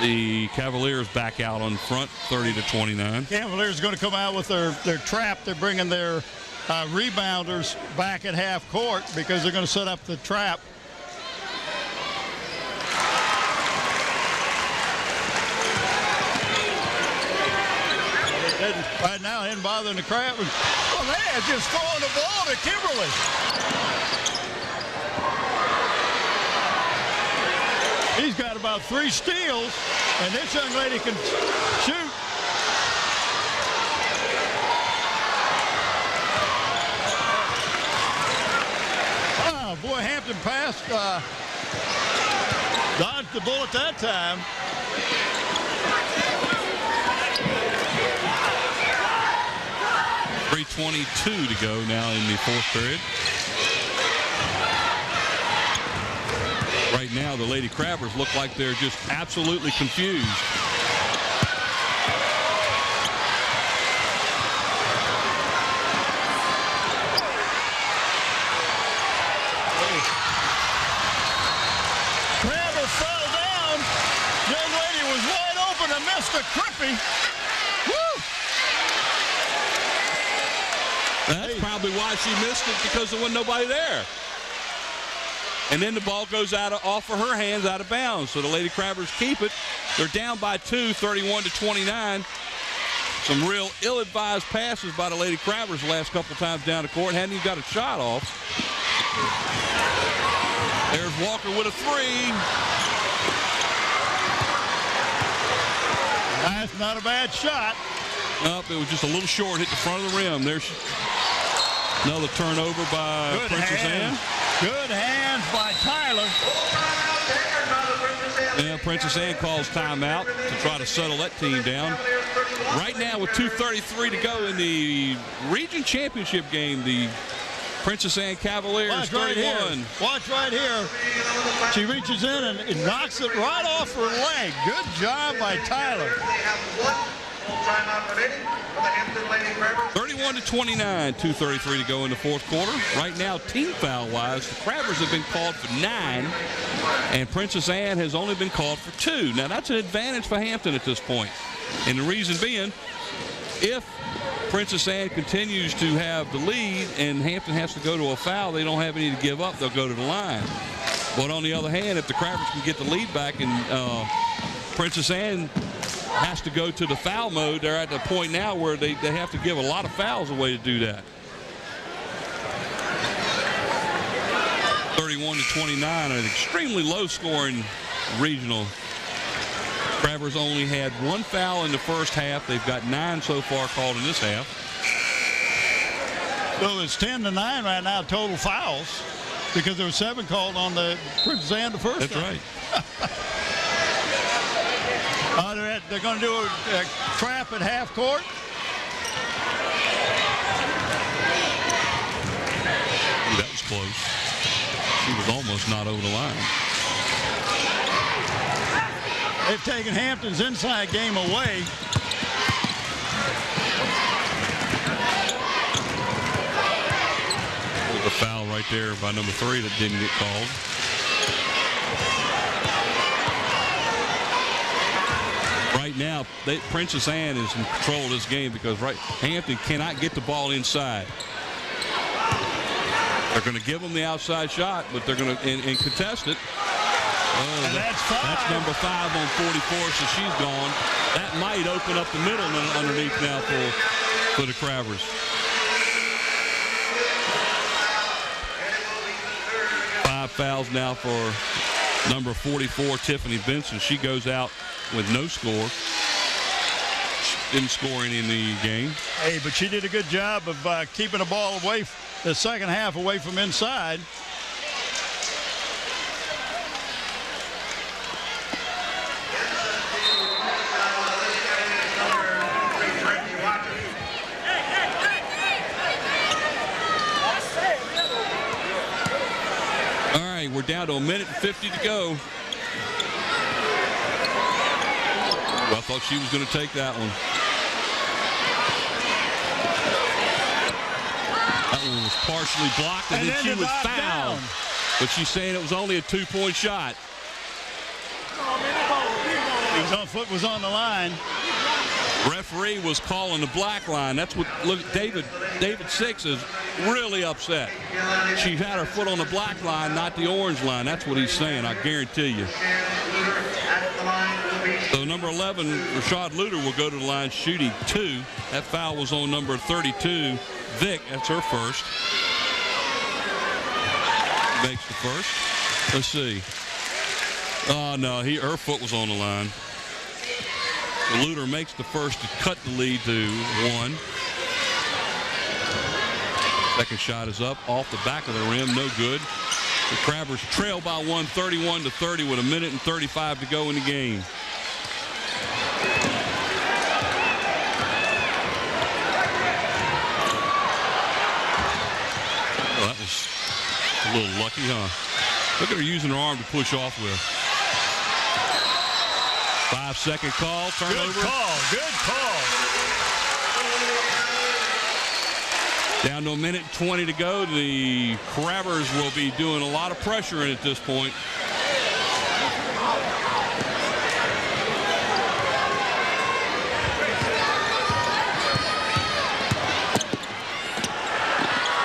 the Cavaliers back out on front, 30-29. Cavaliers going to come out with their trap. They're bringing their rebounders back at half court because they're going to set up the trap. Right now, ain't bothering the crowd. Well, they're just throwing the ball to Kimberly. He's got about 3 steals, and this young lady can shoot. Oh, boy, Hampton passed, dodged the bullet that time. .322 to go now in the 4th period. Right now, the Lady Crabbers look like they're just absolutely confused. Crabbers fell down. Young lady was wide open and missed a crippy. Woo! That's probably why she missed it, because there wasn't nobody there. And then the ball goes off of her hands, out of bounds. So the Lady Crabbers keep it. They're down by 2, 31-29. Some real ill-advised passes by the Lady Crabbers the last couple times down the court. Hadn't even got a shot off. There's Walker with a 3. That's not a bad shot. Up, it was just a little short, hit the front of the rim. There's another turnover by Princess Anne. Good hands by Tyler. Yeah, Princess Anne calls timeout to try to settle that team down. Right now with 2:33 to go in the region championship game, the Princess Anne Cavaliers Watch 31. right here. Watch right here. She reaches in and knocks it right off her leg. Good job by Tyler. 31-29, 2:33 to go in the fourth quarter. Right now, team foul-wise, the Crabbers have been called for 9, and Princess Anne has only been called for 2. Now, that's an advantage for Hampton at this point. And the reason being, if Princess Anne continues to have the lead and Hampton has to go to a foul, they don't have any to give up, they'll go to the line. But on the other hand, if the Crabbers can get the lead back and Princess Anne has to go to the foul mode, they're at the point now where they have to give a lot of fouls away to do that. 31-29, an extremely low-scoring regional. Crabbers only had 1 foul in the first half. They've got 9 so far called in this half. So it's 10-9 right now, total fouls, because there were 7 called on the Princess Anne the first That's time. right. They're going to do a trap at half court. Ooh, that was close. She was almost not over the line. They've taken Hampton's inside game away. There's a foul right there by number 3 that didn't get called. Right now, Princess Anne is in control of this game because Hampton cannot get the ball inside. They're going to give them the outside shot, but they're going to and contest it. Oh, And that's number 5 on 44, so she's gone. That might open up the middle underneath now for the Crabbers. Five fouls now for number 44, Tiffany Benson. She goes out with no score. She didn't score any in the game. Hey, but she did a good job of keeping the ball away, the second half away from inside. All right, we're down to 1:50 to go. I thought she was going to take that one. That one was partially blocked, and then she was fouled. But she's saying it was only a 2-point shot. His foot was on the line. Referee was calling the black line. That's what, look, David Six is really upset. She had her foot on the black line, not the orange line. That's what he's saying, I guarantee you. So number 11, Rashad Luter, will go to the line shooting 2. That foul was on number 32, Vic. That's her first. Makes the first. Let's see. Oh, no, her foot was on the line. Luter makes the first to cut the lead to 1. Second shot is up off the back of the rim, no good. The Crabbers trail by 1, 31-30 with 1:35 to go in the game. Oh, that was a little lucky, huh? Look at her using her arm to push off with. 5-second call, turnover. Good call, good call. Down to 1:20 to go. The Crabbers will be doing a lot of pressure in at this point.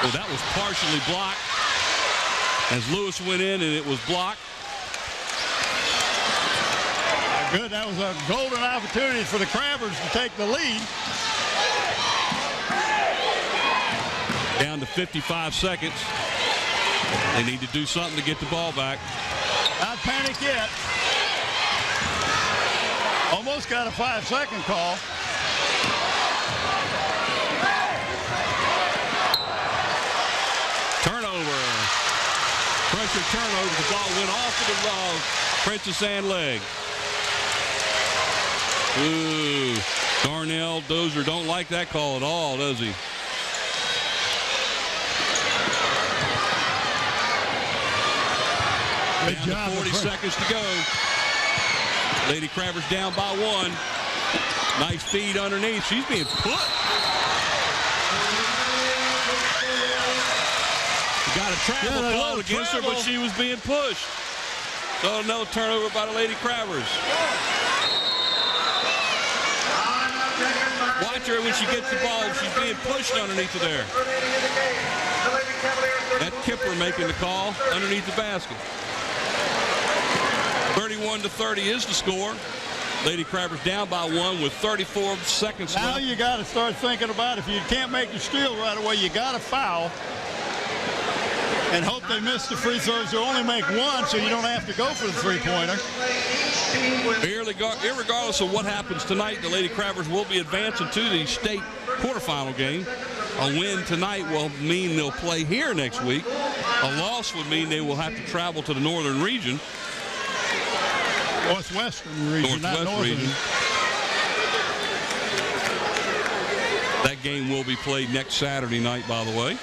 Well, that was partially blocked as Lewis went in, and it was blocked. Good, that was a golden opportunity for the Crabbers to take the lead. Down to 55 seconds. They need to do something to get the ball back. Not panic yet. Almost got a 5-second call. Turnover. Pressure turnover. The ball went off of the Princess Anne leg. Ooh. Darnell Dozier don't like that call at all, does he? Good job. 40 seconds to go. Lady Crabbers down by 1. Nice feed underneath. She's being put. Got a travel call against her, but she was being pushed. So no turnover by the Lady Crabbers. Watch her when she gets the ball. She's being pushed underneath of there. That Kipper making the call underneath the basket. 31-30 is the score. Lady Crabbers down by 1 with 34 seconds left. Now you got to start thinking about if you can't make the steal right away, you got to foul and hope they miss the free throws. They only make 1, so you don't have to go for the three-pointer. Irregardless of what happens tonight, the Lady Crabbers will be advancing to the state quarterfinal game. A win tonight will mean they'll play here next week. A loss would mean they will have to travel to the northern region. Northwestern region, not northern. Region. That game will be played next Saturday night, by the way.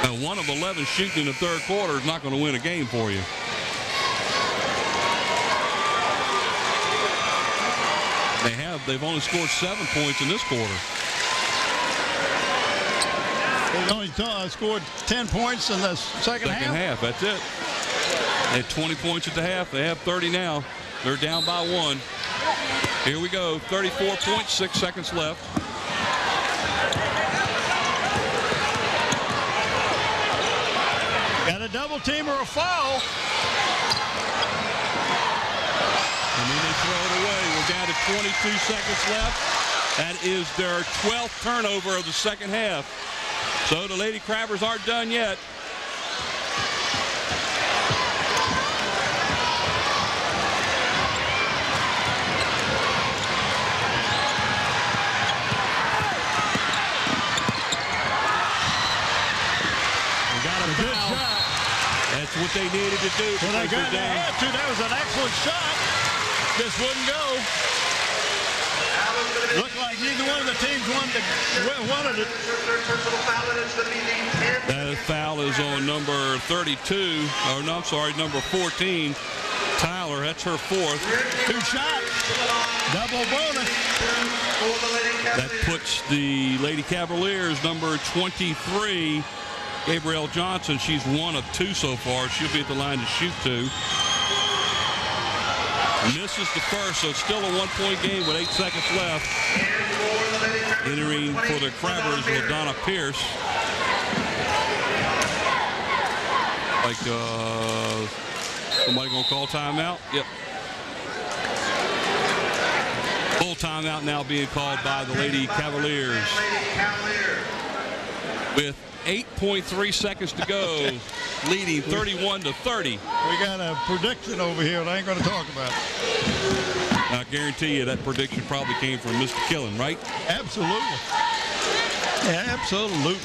Now, 1 of 11 shooting in the third quarter is not going to win a game for you. They've only scored 7 points in this quarter. They've only scored 10 points in the second half. That's it. They had 20 points at the half. They have 30 now. They're down by 1. Here we go. 34 points, 6 seconds left. Got a double team or a foul. And then they throw it away. We're down to 22 seconds left. That is their 12th turnover of the second half. So the Lady Crabbers aren't done yet. We got a good foul. shot. That's what they needed to do. Well, they got their hand too. That was an excellent shot. Just wouldn't go. Looked like neither one of the teams wanted it. That foul is on number 32. Oh, no, I'm sorry, number 14. Tyler, that's her 4th. 2 shots. Double bonus. That puts the Lady Cavaliers, number 23, Gabrielle Johnson. She's 1 of 2 so far. She'll be at the line to shoot 2. Misses the first, so it's still a 1-point game with 8 seconds left. Entering for the Crabbers with Donna Pierce. Like, somebody gonna call timeout? Yep. Full timeout now being called by the Lady Cavaliers. With 8.3 seconds to go, leading 31-30. We got a prediction over here that I ain't going to talk about. I guarantee you that prediction probably came from Mr. Killen, right? Absolutely. Yeah, absolutely.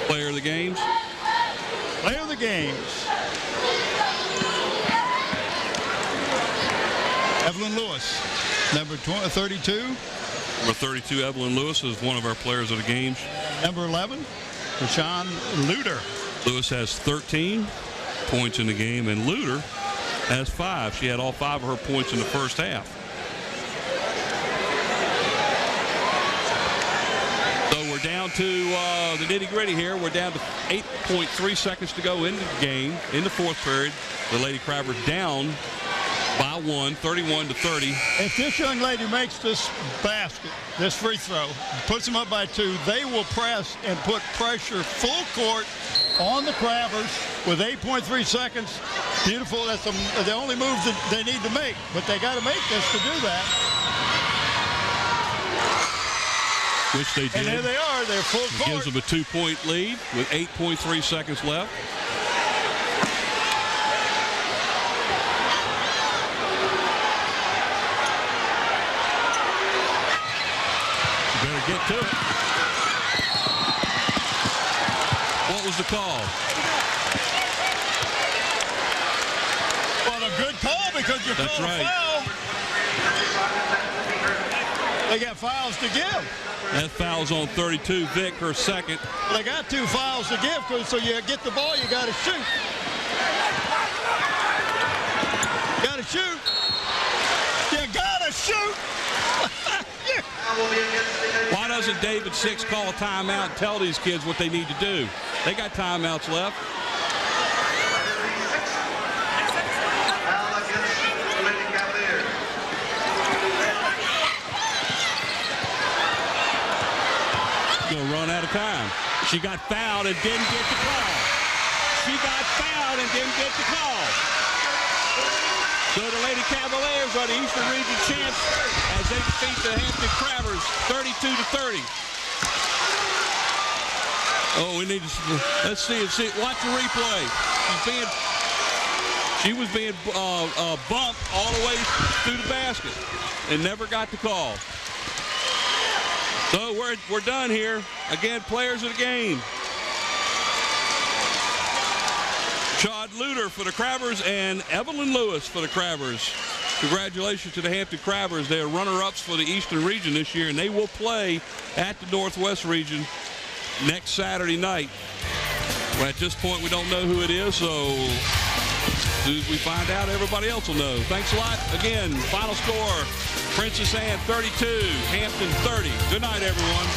Player of the games? Player of the games. Evelyn Lewis, number 32. Number 32, Evelyn Lewis, is one of our players of the games. Number 11, Rashawn Luter. Lewis has 13 points in the game, and Luter has 5. She had all 5 of her points in the first half. So we're down to the nitty-gritty here. We're down to 8.3 seconds to go into the game, in the 4th period. The Lady Crabbers down by 1, 31-30. If this young lady makes this basket, this free throw, puts them up by 2, they will press and put pressure full court on the Crabbers with 8.3 seconds. Beautiful. That's the only move that they need to make, but they got to make this to do that. Which they did. And there they are. They're full court. Gives them a 2-point lead with 8.3 seconds left. You better get to it. What was the call? Well, a good call because you're That's calling right. a foul. They got fouls to give. That foul's on 32. Vic, her second. Well, they got 2 fouls to give, so you get the ball, you got to shoot. Got to shoot. You got to shoot. Why doesn't David Six call a timeout and tell these kids what they need to do? They got timeouts left. Foul against the Lady Cavaliers. Gonna run out of time. She got fouled and didn't get the call. She got fouled and didn't get the call. So the Lady Cavaliers are the Eastern Region champs as they defeat the Hampton Crabbers 32-30. Oh, we need to let's see. Watch the replay. She was being bumped all the way through the basket and never got the call. So we're done here. Again, players of the game. Chad Luter for the Crabbers and Evelyn Lewis for the Crabbers. Congratulations to the Hampton Crabbers. They are runner-ups for the Eastern Region this year, and they will play at the Northwest Region next Saturday night. Well, at this point, we don't know who it is, so as soon as we find out, everybody else will know. Thanks a lot. Again, final score, Princess Anne 32, Hampton 30. Good night, everyone.